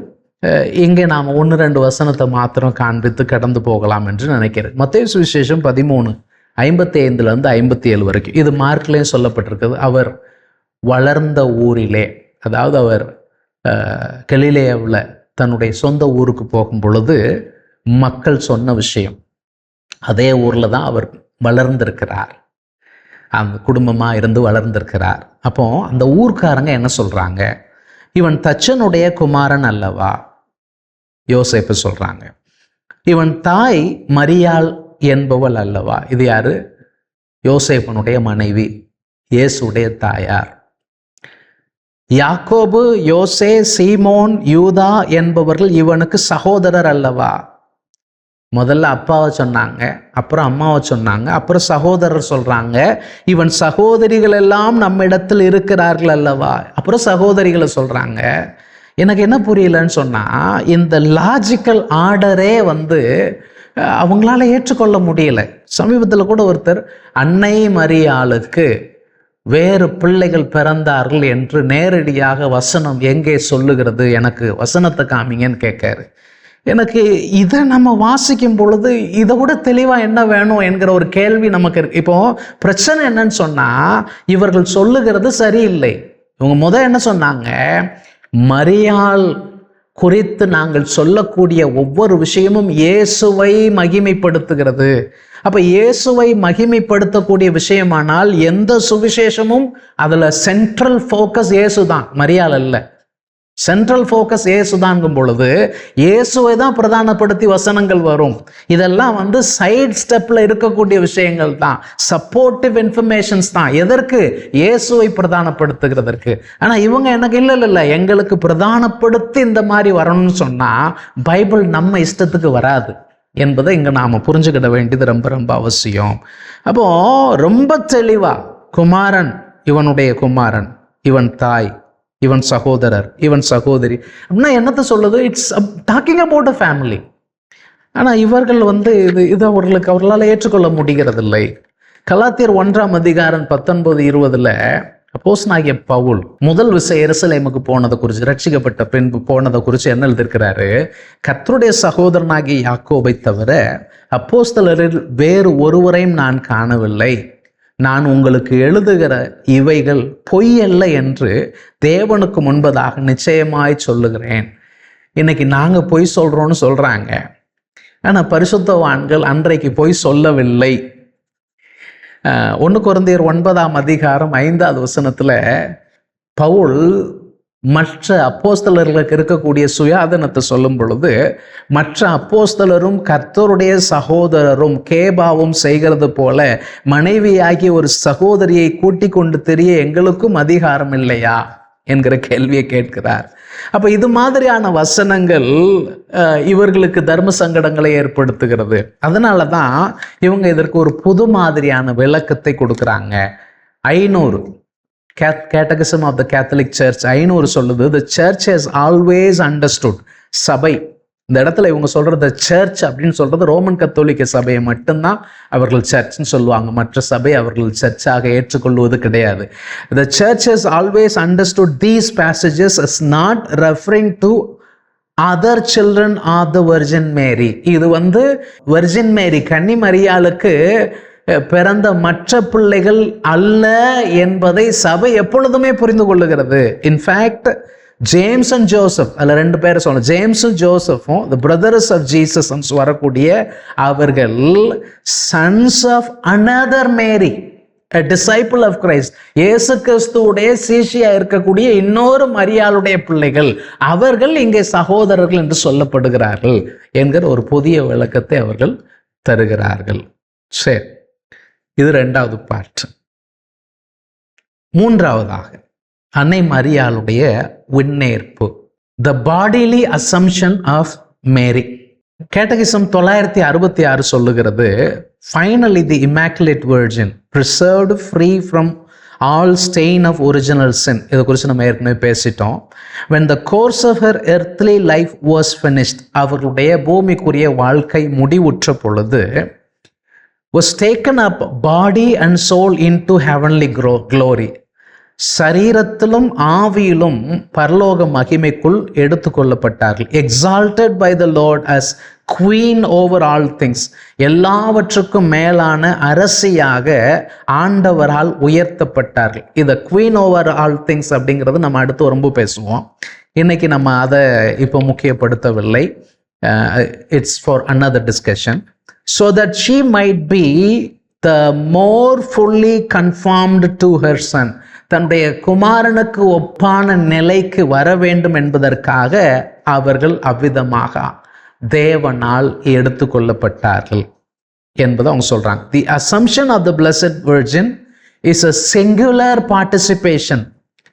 இங்கே நாம் 1-2 வசனத்தை மாத்திரம் காண்பித்து கடந்து போகலாம் என்று நினைக்கிறேன். மத்தேயு சுவிசேஷம் 13:55 57 வரைக்கும் இது மார்க்லேயும் சொல்லப்பட்டிருக்குது. அவர் வளர்ந்த ஊரிலே, அதாவது அவர் கலிலேயாவில் தன்னுடைய சொந்த ஊருக்கு போகும் பொழுது மக்கள் சொன்ன விஷயம், அதே ஊரில் தான் அவர் வளர்ந்திருக்கிறார், அந்த குடும்பமாக இருந்து வளர்ந்திருக்கிறார். அப்போ அந்த ஊர்க்காரங்க என்ன சொல்கிறாங்க, இவன் தச்சனுடைய குமாரன் அல்லவா? யோசேப்பு சொல்கிறாங்க. இவன் தாய் மரியாள் என்பவள் அல்லவா? இது யாரு? யோசேப்பனுடைய மனைவி, இயேசுடைய தாயார். யாக்கோபு, யோசே, சீமோன், யூதா என்பவர்கள் இவனுக்கு சகோதரர் அல்லவா? முதல்ல அப்பாவை சொன்னாங்க, அப்புறம் அம்மாவை சொன்னாங்க, அப்புறம் சகோதரர் சொல்கிறாங்க. இவன் சகோதரிகள் எல்லாம் நம்ம இடத்தில் இருக்கிறார்கள் அல்லவா, அப்புறம் சகோதரிகளை சொல்கிறாங்க. எனக்கு என்ன புரியலன்னு சொன்னால், இந்த லாஜிக்கல் ஆர்டரே அவங்களால ஏற்றுக்கொள்ள முடியலை. சமீபத்தில் கூட ஒருத்தர் அன்னை மரியாளுக்கு வேறு பிள்ளைகள் பிறந்தார்கள் என்று நேரடியாக வசனம் எங்கே சொல்லுகிறது, எனக்கு வசனத்தை காமிங்கன்னு கேட்காரு. எனக்கு இதை நம்ம வாசிக்கும் பொழுது இதை விட தெளிவாக என்ன வேணும் என்கிற ஒரு கேள்வி நமக்கு இருக்கு. இப்போ பிரச்சனை என்னன்னு சொன்னால், இவர்கள் சொல்லுகிறது சரியில்லை. இவங்க என்ன சொன்னாங்க, மரியாள் குறித்து நாங்கள் சொல்லக்கூடிய ஒவ்வொரு விஷயமும் இயேசுவை மகிமைப்படுத்துகிறது. அப்ப இயேசுவை மகிமைப்படுத்தக்கூடிய விஷயமானால் எந்த சுவிசேஷமும் அதுல சென்ட்ரல் ஃபோக்கஸ் இயேசு தான், மரியாள் அல்ல. சென்ட்ரல் ஃபோக்கஸ் இயேசுதான்ங்கும் பொழுது இயேசுவை தான் பிரதானப்படுத்தி வசனங்கள் வரும். இதெல்லாம் சைட் ஸ்டெப்ல இருக்கக்கூடிய விஷயங்கள் தான், சப்போர்ட்டிவ் இன்ஃபர்மேஷன்ஸ் தான். எதற்கு? இயேசுவை பிரதானப்படுத்துகிறதற்கு. ஆனா இவங்க எனக்கு இல்லை, எங்களுக்கு பிரதானப்படுத்தி இந்த மாதிரி வரணும்னு சொன்னா பைபிள் நம்ம இஷ்டத்துக்கு வராது என்பதை இங்க நாம புரிஞ்சுக்கிட வேண்டியது ரொம்ப ரொம்ப அவசியம். அப்போ ரொம்ப தெளிவா குமாரன் இவனுடைய குமாரன், இவன் தாய், இவன் சகோதரர், இவன் சகோதரி அப்படின்னா என்னத்தை சொல்லுது? It's talking about a family. ஆனால் இவர்கள் இது அவர்களால் ஏற்றுக்கொள்ள முடிகிறதில்லை. கலாத்தியர் 1ஆம் அதிகாரம் 19-20 அப்போஸ்தலனாகிய பவுல் முதல் விசை எருசலேமுக்கு போனதை குறித்து, ரட்சிக்கப்பட்ட பின்பு போனதை குறித்து என்ன எழுதியிருக்கிறாரு? கர்த்தருடைய சகோதரனாகிய யாக்கோபை தவிர அப்போஸ்தலரில் வேறு ஒருவரையும் நான் காணவில்லை. நான் உங்களுக்கு எழுதுகிற இவைகள் பொய்யல்ல என்று தேவனுக்கு முன்பதாக நிச்சயமாய் சொல்லுகிறேன். இன்னைக்கு நாங்கள் பொய் சொல்றோம்னு சொல்றாங்க, ஆனால் பரிசுத்தவான்கள் அன்றைக்கு பொய் சொல்லவில்லை. 1 கொரிந்தியர் 9ஆம் அதிகாரம் 5வது வசனத்துல பவுல் மற்ற அப்போஸ்தலர்களுக்கு இருக்கக்கூடிய சுயாதனத்தை சொல்லும் பொழுது, மற்ற அப்போஸ்தலரும் கர்த்தருடைய சகோதரரும் கேபாவும் செய்கிறது போல மனைவியாகிய ஒரு சகோதரியை கூட்டிக் கொண்டு தெரிய எங்களுக்கும் அதிகாரம் இல்லையா என்கிற கேள்வியை கேட்கிறார். அப்ப இது மாதிரியான வசனங்கள் இவர்களுக்கு தர்ம சங்கடங்களை ஏற்படுத்துகிறது. அதனாலதான் இவங்க இதற்கு ஒரு புது மாதிரியான விளக்கத்தை கொடுக்குறாங்க. 500 Catechism of the Catholic Church 500 சொல்லுது, the church has always understood. சபை, இந்த இடத்துல இவங்க சொல்றது சர்ச் அப்படின்னு சொல்றது ரோமன் கத்தோலிக்க சபையை மட்டும்தான் அவர்கள் சர்ச்னு சொல்லுவாங்க. மற்ற சபை அவர்கள் சர்ச்சாக ஏற்றுக்கொள்வது கிடையாது. The church has always understood these passages as not referring to other children of the Virgin Mary. இது Virgin Mary கன்னி மரியாளுக்கு பிறந்த மற்ற பிள்ளைகள் அல்ல என்பதை சபை எப்பொழுதுமே புரிந்து கொள்ளுகிறது. இன்ஃபேக்ட் ஜேம்ஸ் அண்ட் ஜோசப், அதில் 2 பேரை சொல்லணும், ஜேம்ஸும் ஜோசப்பும் the brothers of Jesus வரக்கூடிய அவர்கள் sons of another Mary, a disciple of Christ, இயேசு கிறிஸ்துவுடைய சீஷியா இருக்கக்கூடிய இன்னொரு மரியாளுடைய பிள்ளைகள், அவர்கள் இங்கே சகோதரர்கள் என்று சொல்லப்படுகிறார்கள் என்கிற ஒரு புதிய விளக்கத்தை அவர்கள் தருகிறார்கள். சரி, இது 2வது பார்ட். 3வதாக அன்னை மரியாளுடைய விண்ணேற்பு, the bodily assumption of Mary. Catechism 966 சொல்லுகிறது, finally the immaculate virgin preserved free from all stain of original sin. இதை குறித்து நம்ம ஏற்கனவே பேசிட்டோம். when the course of her earthly life was finished, அவர்களுடைய பூமிக்குரிய வாழ்க்கை முடிவுற்ற பொழுது, was taken up body and soul into heavenly glory, சரீரத்திலும் ஆவியிலும் பரலோக மகிமைக்குள் எடுத்துக்கொள்ளப்பட்டார்கள். exalted by the Lord as queen over all things, எல்லாவற்றுக்கும் மேலான அரசியாக ஆண்டவரால் உயர்த்தப்பட்டார்கள். இதை queen over all things அப்படிங்கிறது நம்ம அடுத்து ரொம்ப பேசுவோம். இன்னைக்கு நம்ம அதை இப்போ முக்கியப்படுத்தவில்லை. It's for another discussion. So that she might be the more fully conformed to her son, தன்னுடைய குமாரனுக்கு ஒப்பான நிலைக்கு வர வேண்டும் என்பதற்காக அவர்கள் அவ்விதமாக தேவனால் எடுத்துக்கொள்ளப்பட்டார்கள் என்பதை அவங்க சொல்றாங்க. The assumption of the Blessed Virgin is a singular participation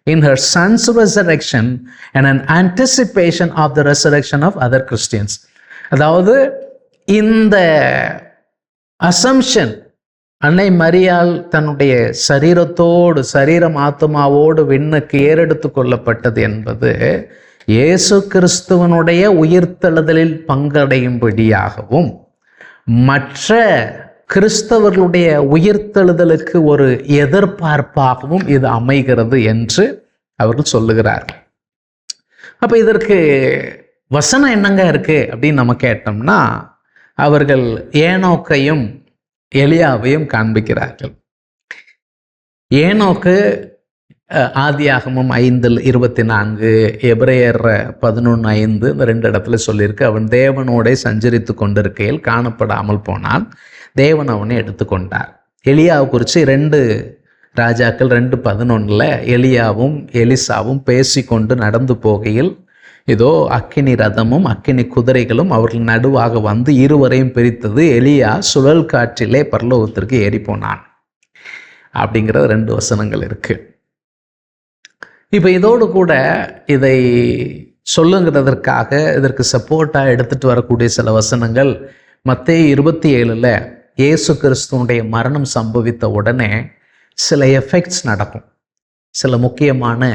in her son's resurrection and an anticipation of the resurrection of other Christians. அதாவது இந்த அசம்ஷன் அன்னை மரியாள் தன்னுடைய சரீரம் ஆத்மாவோடு விண்ணுக்கு ஏறெடுத்து கொள்ளப்பட்டது என்பது இயேசு கிறிஸ்துவனுடைய உயிர்த்தெழுதலில் பங்கடையும்படியாகவும் மற்ற கிறிஸ்தவர்களுடைய உயிர்த்தெழுதலுக்கு ஒரு எதிர்பார்ப்பாகவும் இது அமைகிறது என்று அவர்கள் சொல்லுகிறார்கள். அப்ப இதற்கு வசனம் என்னங்க இருக்கு அப்படின்னு நம்ம கேட்டோம்னா, அவர்கள் ஏனோக்கையும் எலியாவையும் காண்பிக்கிறார்கள். ஏனோக்கு ஆதியாகமம் 5:24, எபிரேயர் 11:5 இந்த 2 இடத்துல சொல்லியிருக்கு. அவன் தேவனோட சஞ்சரித்து கொண்டிருக்கையில் காணப்படாமல் போனான், தேவன் அவனை எடுத்துக்கொண்டார். எலியாவை குறித்து 2 ராஜாக்கள் 2:11 எலியாவும் எலிசாவும் பேசிக்கொண்டு நடந்து போகையில் இதோ அக்கினி ரதமும் அக்கினி குதிரைகளும் அவர்கள் நடுவாக வந்து இருவரையும் பிரித்தது. எலியா சுழல் காற்றிலே பரலோகத்திற்கு ஏறி போனான் அப்படிங்கிற 2 வசனங்கள் இருக்கு. இப்போ இதோடு கூட இதை சொல்லுங்கிறதற்காக இதற்கு சப்போர்ட்டாக எடுத்துட்டு வரக்கூடிய சில வசனங்கள் மத்தேயு 27 இயேசு கிறிஸ்துவனுடைய மரணம் சம்பவித்த உடனே சில எஃபெக்ட்ஸ் நடக்கும். சில முக்கியமான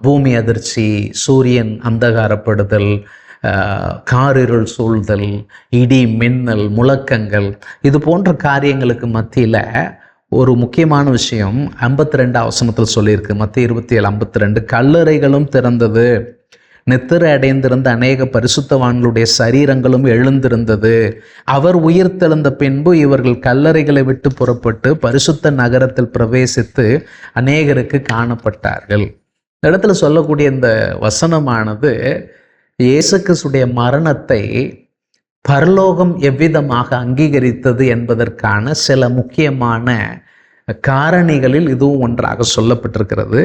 பூமி அதிர்ச்சி, சூரியன் அந்தகாரப்படுதல், காரிருள் சூழ்தல், இடி மின்னல், முழக்கங்கள், இது போன்ற காரியங்களுக்கு மத்தியில் ஒரு முக்கியமான விஷயம் 52 வசனத்தில் சொல்லியிருக்கு. மத்தேயு 27:52 கல்லறைகளும் திறந்தது, நித்திரை அடைந்திருந்த அநேக பரிசுத்தவான்களுடைய சரீரங்களும் எழுந்திருந்தது. அவர் உயிர்த்தெழுந்த பின்பு இவர்கள் கல்லறைகளை விட்டு புறப்பட்டு பரிசுத்த நகரத்தில் பிரவேசித்து அநேகருக்கு காணப்பட்டார்கள். இந்த இடத்துல சொல்லக்கூடிய இந்த வசனமானது இயேசு கிறிஸ்துடைய மரணத்தை பரலோகம் எவ்விதமாக அங்கீகரித்தது என்பதற்கான சில முக்கியமான காரணிகளில் இதுவும் ஒன்றாக சொல்லப்பட்டிருக்கிறது.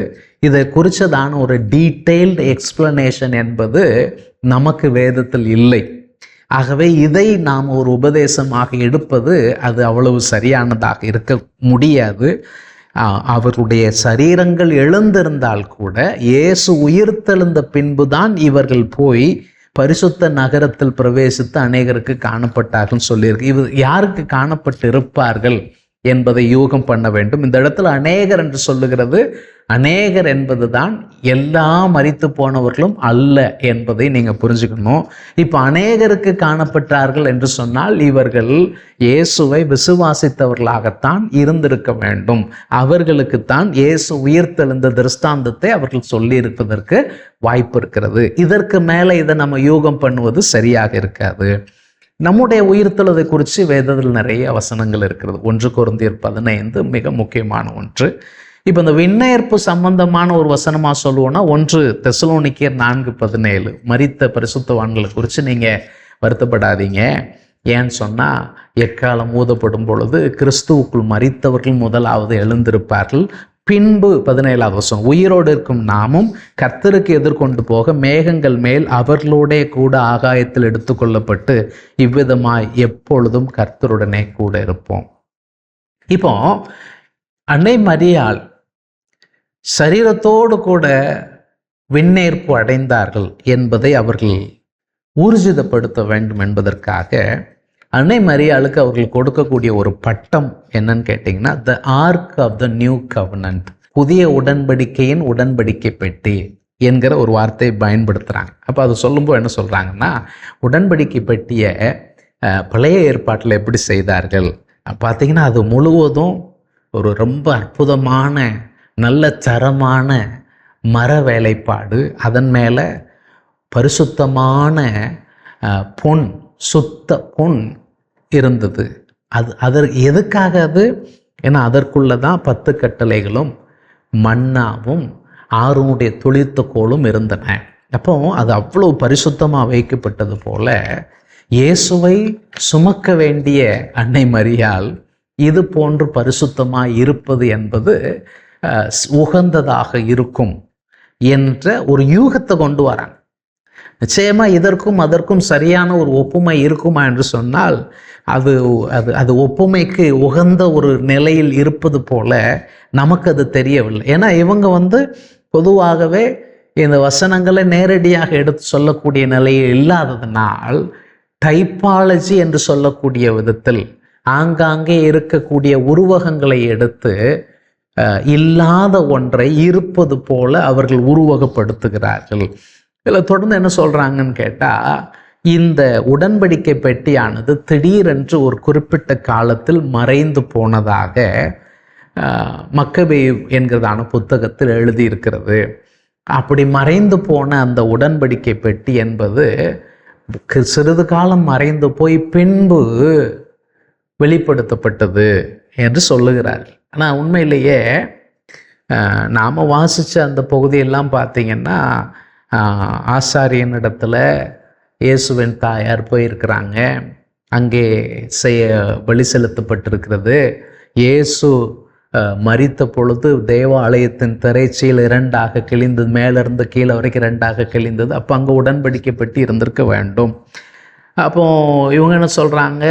இதை குறித்ததான ஒரு டீட்டெயில்டு எக்ஸ்பிளனேஷன் என்பது நமக்கு வேதத்தில் இல்லை. ஆகவே இதை நாம் ஒரு உபதேசமாக எடுப்பது அது அவ்வளவு சரியானதாக இருக்க முடியாது. அவருடைய சரீரங்கள் எழுந்திருந்தால் கூட இயேசு உயிர்த்தெழுந்த பின்புதான் இவர்கள் போய் பரிசுத்த நகரத்தில் பிரவேசித்து அநேகருக்கு காணப்பட்டார்கள் சொல்லியிருக்கு. இவர் யாருக்கு காணப்பட்டு இருப்பார்கள் என்பதை யூகம் பண்ண வேண்டும். இந்த இடத்துல அநேகர் என்று சொல்லுகிறது, அநேகர் என்பதுதான் எல்லா மரித்து போனவர்களும் அல்ல என்பதை நீங்கள் புரிஞ்சுக்கணும். இப்போ அநேகருக்கு காணப்பட்டார்கள் என்று சொன்னால் இவர்கள் இயேசுவை விசுவாசித்தவர்களாகத்தான் இருந்திருக்க வேண்டும். அவர்களுக்குத்தான் இயேசு உயிர்த்தெழுந்த திருஷ்டாந்தத்தை அவர்கள் சொல்லி இருப்பதற்கு வாய்ப்பு இருக்கிறது. இதற்கு மேலே இதை நம்ம யூகம் பண்ணுவது சரியாக இருக்காது. நம்முடைய உயிர்த்தெழுதை குறித்து வேதத்தில் நிறைய வசனங்கள் இருக்கிறது. 1 கொரிந்தியர் 15 மிக முக்கியமான ஒன்று. இப்போ இந்த விண்ணேற்பு சம்பந்தமான ஒரு வசனமாக சொல்லுவோன்னா 1 தெசலோனிக்கேயர் 4:17 மரித்த பரிசுத்தவான்களை குறித்து நீங்கள் வருத்தப்படாதீங்க. ஏன்னு சொன்னால் எக்காலம் ஊதப்படும் பொழுது கிறிஸ்துவுக்குள் மரித்தவர்கள் முதலாவது எழுந்திருப்பார்கள், பின்பு 17வது வசனம் உயிரோடு இருக்கும் நாமும் கர்த்தருக்கு எதிர்கொண்டு போக மேகங்கள் மேல் அவர்களோடே கூட ஆகாயத்தில் எடுத்துக்கொள்ளப்பட்டு இவ்விதமாய் எப்பொழுதும் கர்த்தருடனே கூட இருப்போம். இப்போ அன்னை மரியாள் சரீரத்தோடு கூட விண்ணேற்பு அடைந்தார்கள் என்பதை அவர்கள் ஊர்ஜிதப்படுத்த வேண்டும் என்பதற்காக அன்னை மரியாளுக்கு அவர்கள் கொடுக்கக்கூடிய ஒரு பட்டம் என்னன்னு கேட்டிங்கன்னா, the ark of the new covenant, புதிய உடன்படிக்கையின் உடன்படிக்கை பெட்டி என்கிற ஒரு வார்த்தையை பயன்படுத்துகிறாங்க. அப்போ அது சொல்லும்போது என்ன சொல்கிறாங்கன்னா, உடன்படிக்கை பெட்டியை பழைய ஏற்பாட்டில் எப்படி செய்தார்கள் பார்த்திங்கன்னா, அது முழுவதும் ஒரு ரொம்ப அற்புதமான நல்ல தரமான மர வேலைப்பாடு, அதன் மேலே பரிசுத்தமான பொன், சுத்த பொன் இருந்தது. எதுக்காக அது? ஏன்னா அதற்குள்ளே தான் 10 கட்டளைகளும் மன்னாவும் ஆறுனுடைய துளிர்த்தக்கோளும் இருந்தன. அப்போ அது அவ்வளோ பரிசுத்தமாக வைக்கப்பட்டது போல இயேசுவை சுமக்க வேண்டிய அன்னை மரியாள் இது போன்று பரிசுத்தமாக இருப்பது என்பது உகந்ததாக இருக்கும் என்ற ஒரு யூகத்தை கொண்டு வராங்க. நிச்சயமாக இதற்கும் அதற்கும் சரியான ஒரு ஒப்புமை இருக்குமா என்று சொன்னால் அது அது அது ஒப்புமைக்கு உகந்த ஒரு நிலையில் இருப்பது போல நமக்கு அது தெரியவில்லை. ஏன்னா இவங்க பொதுவாகவே இந்த வசனங்களை நேரடியாக எடுத்து சொல்லக்கூடிய நிலையில் இல்லாததுனால் டைப்பாலஜி என்று சொல்லக்கூடிய விதத்தில் ஆங்காங்கே இருக்கக்கூடிய உருவகங்களை எடுத்து இல்லாத ஒன்றை இருப்பது போல அவர்கள் உருவகப்படுத்துகிறார்கள். இதில் தொடர்ந்து என்ன சொல்கிறாங்கன்னு கேட்டால், இந்த உடன்படிக்கை பெட்டியானது திடீரென்று ஒரு குறிப்பிட்ட காலத்தில் மறைந்து போனதாக மக்கபேயு என்கிறதான புத்தகத்தில் எழுதியிருக்கிறது. அப்படி மறைந்து போன அந்த உடன்படிக்கை பெட்டி என்பது சிறிது காலம் மறைந்து போய் பின்பு வெளிப்படுத்தப்பட்டது என்று சொல்லுகிறார். ஆனால் உண்மையிலேயே நாம் வாசித்த அந்த பகுதியெல்லாம் பார்த்திங்கன்னா, ஆசாரியனிடத்தில் இயேசுவின் தாயார் போயிருக்கிறாங்க. அங்கே பலி செலுத்தப்பட்டிருக்கிறது. இயேசு மரித்த பொழுது தேவாலயத்தின் திரைச்சீல் 2ஆக கிழிந்தது, மேலிருந்து கீழே வரைக்கும் 2ஆக கிழிந்தது. அப்போ அங்கே உடன்படிக்கை பெட்டி இருந்திருக்க வேண்டும். அப்போ இவங்க என்ன சொல்கிறாங்க,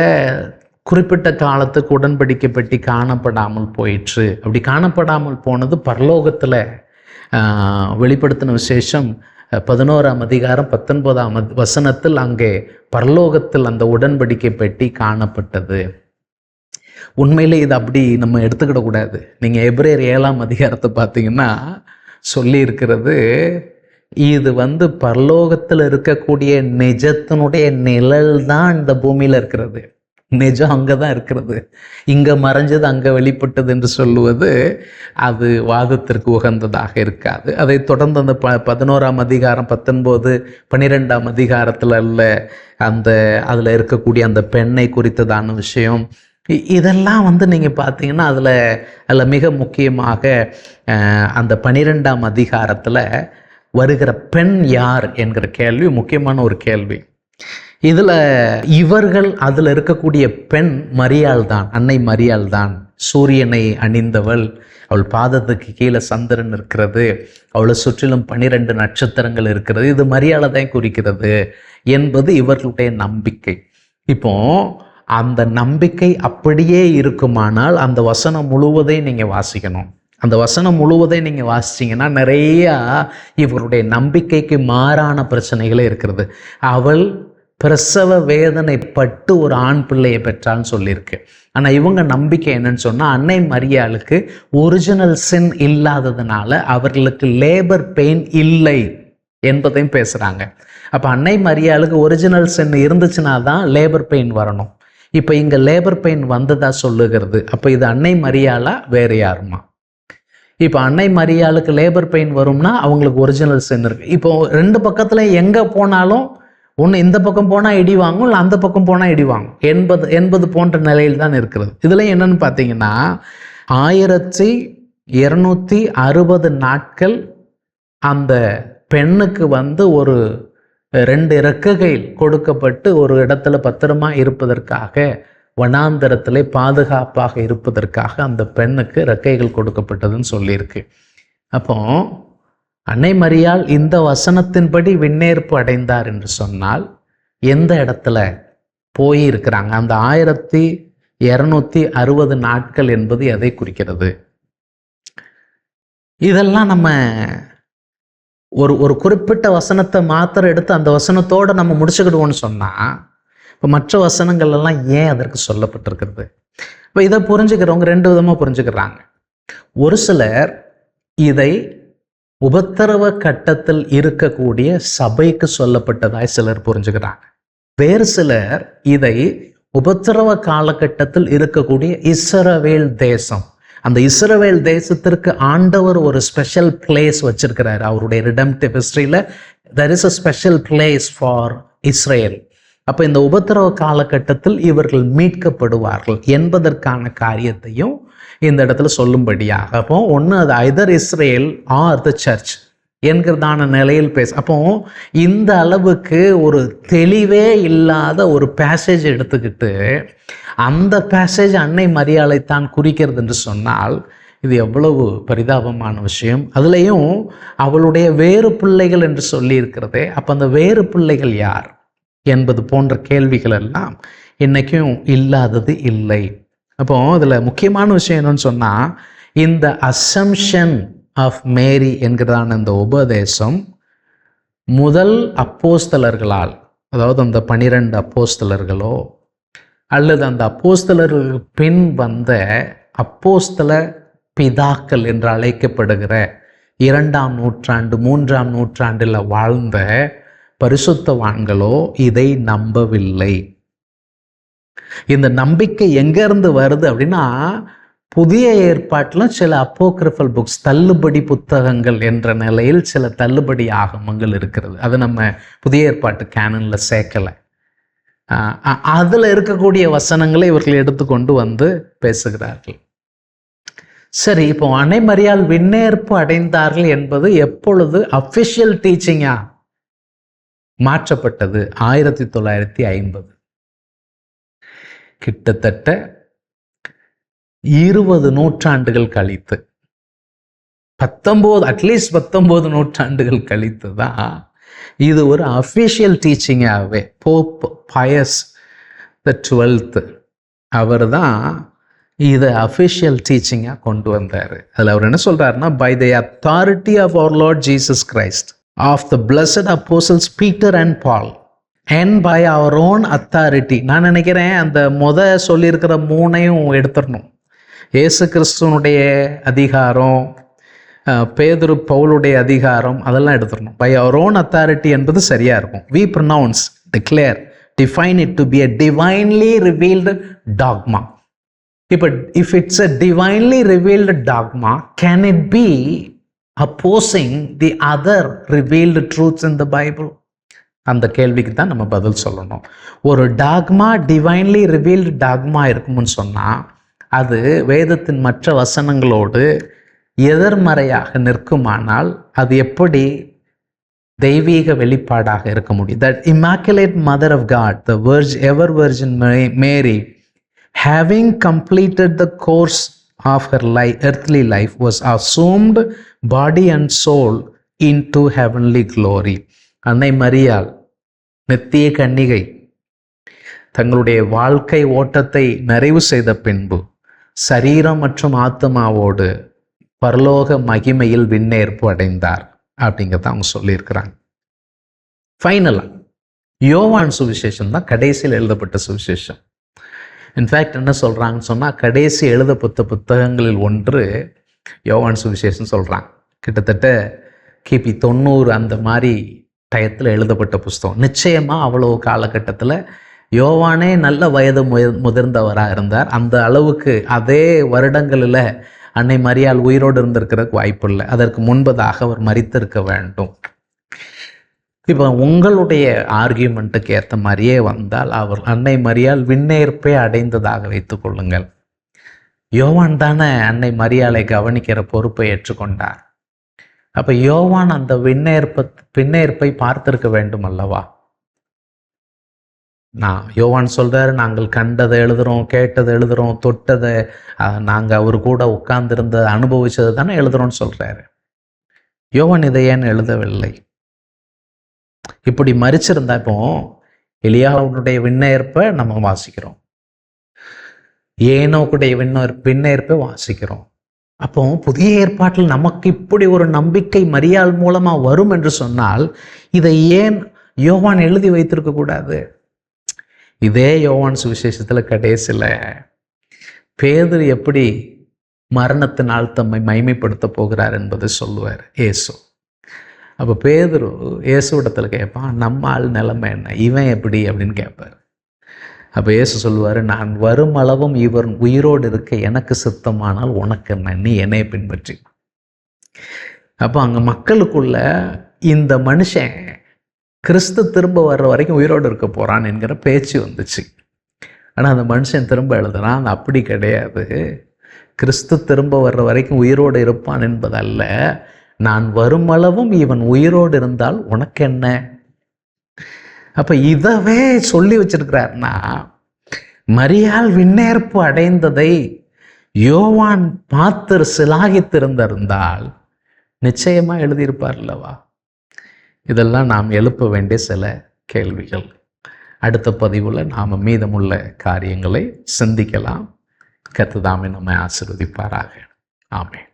குறிப்பிட்ட காலத்துக்கு உடன்படிக்கை பெட்டி காணப்படாமல் போயிற்று. அப்படி காணப்படாமல் போனது பரலோகத்தில் வெளிப்படுத்தின விசேஷம் 11ஆம் அதிகாரம் 19ஆம் வசனத்தில் அங்கே பரலோகத்தில் அந்த உடன்படிக்கை பெட்டி காணப்பட்டது. உண்மையிலே இது அப்படி நம்ம எடுத்துக்கிடக்கூடாது. நீங்கள் எபிரேயர் 7ஆம் அதிகாரத்தை பார்த்தீங்கன்னா சொல்லி இருக்கிறது, இது பரலோகத்தில் இருக்கக்கூடிய நிஜத்தினுடைய நிழல் தான் இந்த பூமியில் இருக்கிறது. நிஜம் அங்கே தான் இருக்கிறது, இங்கே மறைஞ்சது அங்கே வெளிப்பட்டது என்று சொல்லுவது அது வாதத்திற்கு உகந்ததாக இருக்காது. அதை தொடர்ந்து அந்த 11ஆம் அதிகாரம் 19, 12ஆம் அதிகாரத்தில் உள்ள அதில் இருக்கக்கூடிய அந்த பெண்ணை குறித்ததான விஷயம், இதெல்லாம் நீங்கள் பார்த்தீங்கன்னா அதில் மிக முக்கியமாக அந்த 12ஆம் அதிகாரத்தில் வருகிற பெண் யார் என்கிற கேள்வி முக்கியமான ஒரு கேள்வி. இதில் இவர்கள் அதில் இருக்கக்கூடிய பெண் மரியாள் தான், அன்னை மரியாள் தான். சூரியனை அணிந்தவள், அவள் பாதத்துக்கு கீழே சந்திரன் இருக்கிறது, அவளை சுற்றிலும் 12 நட்சத்திரங்கள் இருக்கிறது. இது மரியாளை தான் குறிக்கிறது என்பது இவர்களுடைய நம்பிக்கை. இப்போ அந்த நம்பிக்கை அப்படியே இருக்குமானால் அந்த வசனம் முழுவதையும் நீங்கள் வாசிக்கணும். அந்த வசனம் முழுவதையும் நீங்கள் வாசிச்சிங்கன்னா நிறையா இவருடைய நம்பிக்கைக்கு மாறான பிரச்சனைகளே இருக்கிறது. அவள் பிரசவ வேதனைப்பட்டு ஒரு ஆண் பிள்ளையை பெற்றான்னு சொல்லியிருக்கு. ஆனால் இவங்க நம்பிக்கை என்னன்னு சொன்னால், அன்னை மரியாளுக்கு ஒரிஜினல் சின் இல்லாததுனால அவர்களுக்கு லேபர் பெயின் இல்லை என்பதையும் பேசுகிறாங்க. அப்போ அன்னை மரியாளுக்கு ஒரிஜினல் சின் இருந்துச்சுன்னா தான் லேபர் பெயின் வரணும். இப்போ இங்கே லேபர் பெயின் வந்ததா சொல்லுகிறது. அப்போ இது அன்னை மரியாளா வேறு யாருமா? இப்போ அன்னை மரியாளுக்கு லேபர் பெயின் வரும்னா அவங்களுக்கு ஒரிஜினல் சின் இருக்குது. இப்போ 2 பக்கத்தில் எங்கே போனாலும் ஒன்று இந்த பக்கம் போனால் இடி வாங்கும், இல்லை அந்த பக்கம் போனால் இடி வாங்கும் என்பது போன்ற நிலையில் தான் இருக்கிறது. இதில் என்னன்னு பார்த்தீங்கன்னா, 1260 நாட்கள் அந்த பெண்ணுக்கு ஒரு 2 இறக்கைகள் கொடுக்கப்பட்டு ஒரு இடத்துல பத்திரமா இருப்பதற்காக, வனாந்தரத்திலே பாதுகாப்பாக இருப்பதற்காக அந்த பெண்ணுக்கு இறக்கைகள் கொடுக்கப்பட்டதுன்னு சொல்லியிருக்கு. அப்போ அன்னை மரியாள் இந்த வசனத்தின்படி விண்ணேற்பு அடைந்தார் என்று சொன்னால் எந்த இடத்துல போயிருக்கிறாங்க? அந்த 1260 நாட்கள் என்பது எதை குறிக்கிறது? இதெல்லாம் நம்ம ஒரு குறிப்பிட்ட வசனத்தை மாத்திரம் எடுத்து அந்த வசனத்தோடு நம்ம முடிச்சுக்கிடுவோம்னு சொன்னால், இப்போ மற்ற வசனங்கள் எல்லாம் ஏன் அதற்கு சொல்லப்பட்டிருக்கிறது? இப்போ இதை புரிஞ்சுக்கிறவங்க 2 விதமாக புரிஞ்சுக்கிறாங்க. ஒரு சிலர் இதை உபத்திரவ கட்டத்தில் இருக்கக்கூடிய சபைக்கு சொல்லப்பட்டதாய் சிலர் புரிஞ்சுக்கிறாங்க. வேறு சிலர் இதை உபத்திரவ காலகட்டத்தில் இருக்கக்கூடிய இஸ்ரவேல் தேசம், அந்த இஸ்ரவேல் தேசத்திற்கு ஆண்டவர் ஒரு ஸ்பெஷல் பிளேஸ் வச்சிருக்கிறார். அவருடைய ரிடம்டிவ் ஹிஸ்டரியில் there is a special place for Israel. அப்போ இந்த உபத்திரவ காலகட்டத்தில் இவர்கள் மீட்கப்படுவார்கள் என்பதற்கான காரியத்தையும் இந்த இடத்துல சொல்லும்படியாக, அப்போ ஒன்று அது either Israel or the church என்கிறதான நிலையில் அப்போ இந்த அளவுக்கு ஒரு தெளிவே இல்லாத ஒரு பேசேஜ் எடுத்துக்கிட்டு அந்த பேசேஜ் அன்னை மரியாளை தான் குறிக்கிறது என்று சொன்னால் இது எவ்வளவு பரிதாபமான விஷயம். அதுலேயும் அவளுடைய வேறு பிள்ளைகள் என்று சொல்லி இருக்கிறதே, அப்போ அந்த வேறு பிள்ளைகள் யார் என்பது போன்ற கேள்விகள் எல்லாம் இன்னைக்கும் இல்லாதது இல்லை. அப்போ இதில் முக்கியமான விஷயம் என்னன்னு சொன்னால், இந்த அசம்ஷன் ஆஃப் மேரி என்கிறதான இந்த உபதேசம் முதல் அப்போஸ்தலர்களால், அதாவது அந்த 12 அப்போஸ்தலர்களோ அல்லது அந்த அப்போஸ்தலர்களுக்கு பின் வந்த அப்போஸ்தல பிதாக்கள் என்று அழைக்கப்படுகிற 2ஆம் நூற்றாண்டு 3ஆம் நூற்றாண்டில் வாழ்ந்த பரிசுத்தவான்களோ இதை நம்பவில்லை. இந்த நம்பிக்கை எங்கேருந்து வருது அப்படின்னா, புதிய ஏற்பாட்டிலும் சில அப்போக்ரிஃபல் புக்ஸ், தள்ளுபடி புத்தகங்கள் என்ற நிலையில் சில தள்ளுபடி ஆகமங்கள் இருக்கிறது. அது நம்ம புதிய ஏற்பாட்டு கேனனில் சேர்க்கலை. அதில் இருக்கக்கூடிய வசனங்களை இவர்கள் எடுத்துக்கொண்டு வந்து பேசுகிறார்கள். சரி, இப்போ அன்னை மரியாள் விண்ணேற்பு அடைந்தார்கள் என்பது எப்பொழுது அஃபிஷியல் டீச்சிங்கா மாற்றப்பட்டது? 1950. கிட்டத்தட்ட 20 நூற்றாண்டுகள் கழித்து, 19 நூற்றாண்டுகள் கழித்து தான் இது ஒரு அஃபிஷியல் டீச்சிங்காகவே போப் பயஸ் தி 12th அவர் தான் இதை அஃபிஷியல் டீச்சிங்காக கொண்டு வந்தார். அதில் அவர் என்ன சொல்கிறாருன்னா, by the authority of our Lord Jesus Christ, of the blessed apostles Peter and Paul, and by our own authority. நான் நினைக்கிறேன் அந்த சொல்லியிருக்கிற 3ஐயும் எடுத்துடணும். இயேசு கிறிஸ்துவனுடைய அதிகாரம், பேதுரு பவுலுடைய அதிகாரம், அதெல்லாம் எடுத்துடணும். பை அவர் ஓன் அத்தாரிட்டி என்பது சரியாக இருக்கும். We pronounce, declare, define it to be a divinely revealed dogma. இப்போ if it's a divinely revealed dogma, can it be opposing the other revealed truths in the Bible? அந்த கேள்விக்கு தான் நம்ம பதில் சொல்லணும். ஒரு டாக்மா டிவைன்லி ரிவீல்டு டாக்மா இருக்கும்னு சொன்னால் அது வேதத்தின் மற்ற வசனங்களோடு எதிர்மறையாக நிற்குமானால் அது எப்படி தெய்வீக வெளிப்பாடாக இருக்க முடியும்? That immaculate mother of God, the ever virgin Mary, having completed the course of her earthly life, was assumed body and soul into heavenly glory. அன்னை மரியாள் நித்திய கன்னிகை தங்களுடைய வாழ்க்கை ஓட்டத்தை நிறைவு செய்த பின்பு சரீரம் மற்றும் ஆத்மாவோடு பரலோக மகிமையில் விண்ணேற்பு அடைந்தார் அப்படிங்கிறத அவங்க சொல்லியிருக்கிறாங்க. ஃபைனலாக யோவான் சுவிசேஷம் தான் கடைசியில் எழுதப்பட்ட சுவிசேஷம். இன்ஃபேக்ட் என்ன சொல்கிறாங்கன்னு சொன்னால், கடைசி எழுதப்பட்ட புத்தகங்களில் ஒன்று யோவான் சுவிசேஷம் சொல்கிறாங்க. கிட்டத்தட்ட கிபி 90 அந்த மாதிரி டயத்தில் எழுதப்பட்ட புஸ்தகம். நிச்சயமாக அவ்வளோ காலகட்டத்தில் யோவானே நல்ல வயது முதிர்ந்தவராக இருந்தார். அந்த அளவுக்கு அதே வருடங்களில் அன்னை மரியாள் உயிரோடு இருந்திருக்கிறதுக்கு வாய்ப்பு இல்லை. அதற்கு முன்பதாக அவர் மரித்திருக்க வேண்டும். இப்போ உங்களுடைய ஆர்கியூமெண்ட்டுக்கு ஏற்ற மாதிரியே வந்தால் அவர் அன்னை மரியாள் விண்ணேற்பை அடைந்ததாக வைத்து கொள்ளுங்கள். யோவான் தானே அன்னை மரியாளை கவனிக்கிற பொறுப்பை ஏற்றுக்கொண்டார். அப்போ யோவான் அந்த விண்ணேற்பை பார்த்திருக்க வேண்டும் அல்லவா? யோவான் சொல்கிறார், நாங்கள் கண்டதை எழுதுகிறோம், கேட்டதை எழுதுகிறோம், தொட்டதை நாங்கள் அவர் கூட உட்கார்ந்திருந்ததை அனுபவிச்சதை தானே எழுதுகிறோன்னு சொல்கிறாரு. யோவான் இதை ஏன் எழுதவில்லை? இப்படி மரிச்சிருந்தா இப்போ எலியாவுடைய விண்ணேற்பை நம்ம வாசிக்கிறோம், ஏனோக்குடைய விண்ணேற்பை வாசிக்கிறோம். அப்போ புதிய ஏற்பாட்டில் நமக்கு இப்படி ஒரு நம்பிக்கை மரியாள் மூலமாக வரும் என்று சொன்னால் இதை ஏன் யோவான் எழுதி வைத்திருக்க கூடாது? இதே யோவான் சுவிசேஷத்தில் கடைசியில் பேதுரு எப்படி மரணத்தினால் தம்மை மைமைப்படுத்த போகிறார் என்பதை சொல்லுவார் இயேசு. அப்போ பேதுரு இயேசுவிடத்தில் கேட்பான், நம்ம ஆள் நிலைமை என்ன, இவன் எப்படி அப்படின்னு கேட்பார். அப்போ இயேசு சொல்லுவார், நான் வரும் அளவும் இவர் உயிரோடு இருக்க எனக்கு சித்தமானால் உனக்கு என்ன, நீ என்னையை பின்பற்றி. அப்போ அங்கே மக்களுக்குள்ள இந்த மனுஷன் கிறிஸ்து திரும்ப வர்ற வரைக்கும் உயிரோடு இருக்க போகிறான் என்கிற பேச்சு வந்துச்சு. ஆனால் அந்த மனுஷன் திரும்ப எழுதுறான், அது அப்படி கிடையாது. கிறிஸ்து திரும்ப வர்ற வரைக்கும் உயிரோடு இருப்பான் என்பதல்ல, நான் வரும் அளவும் இவன் உயிரோடு இருந்தால் உனக்கு என்ன. அப்போ இதவே சொல்லி வச்சிருக்கிறார்னா, மரியாள் விண்ணேற்பு அடைந்ததை யோவான் பார்த்து சிலாகித்திருந்தால் நிச்சயமாக எழுதியிருப்பார் அல்லவா? இதெல்லாம் நாம் எழுப்ப வேண்டிய சில கேள்விகள். அடுத்த பதிவில் நாம் மீதமுள்ள காரியங்களை சிந்திக்கலாம். கர்த்தர் தாமே நம்மை ஆசீர்வதிப்பாராக. ஆமென்.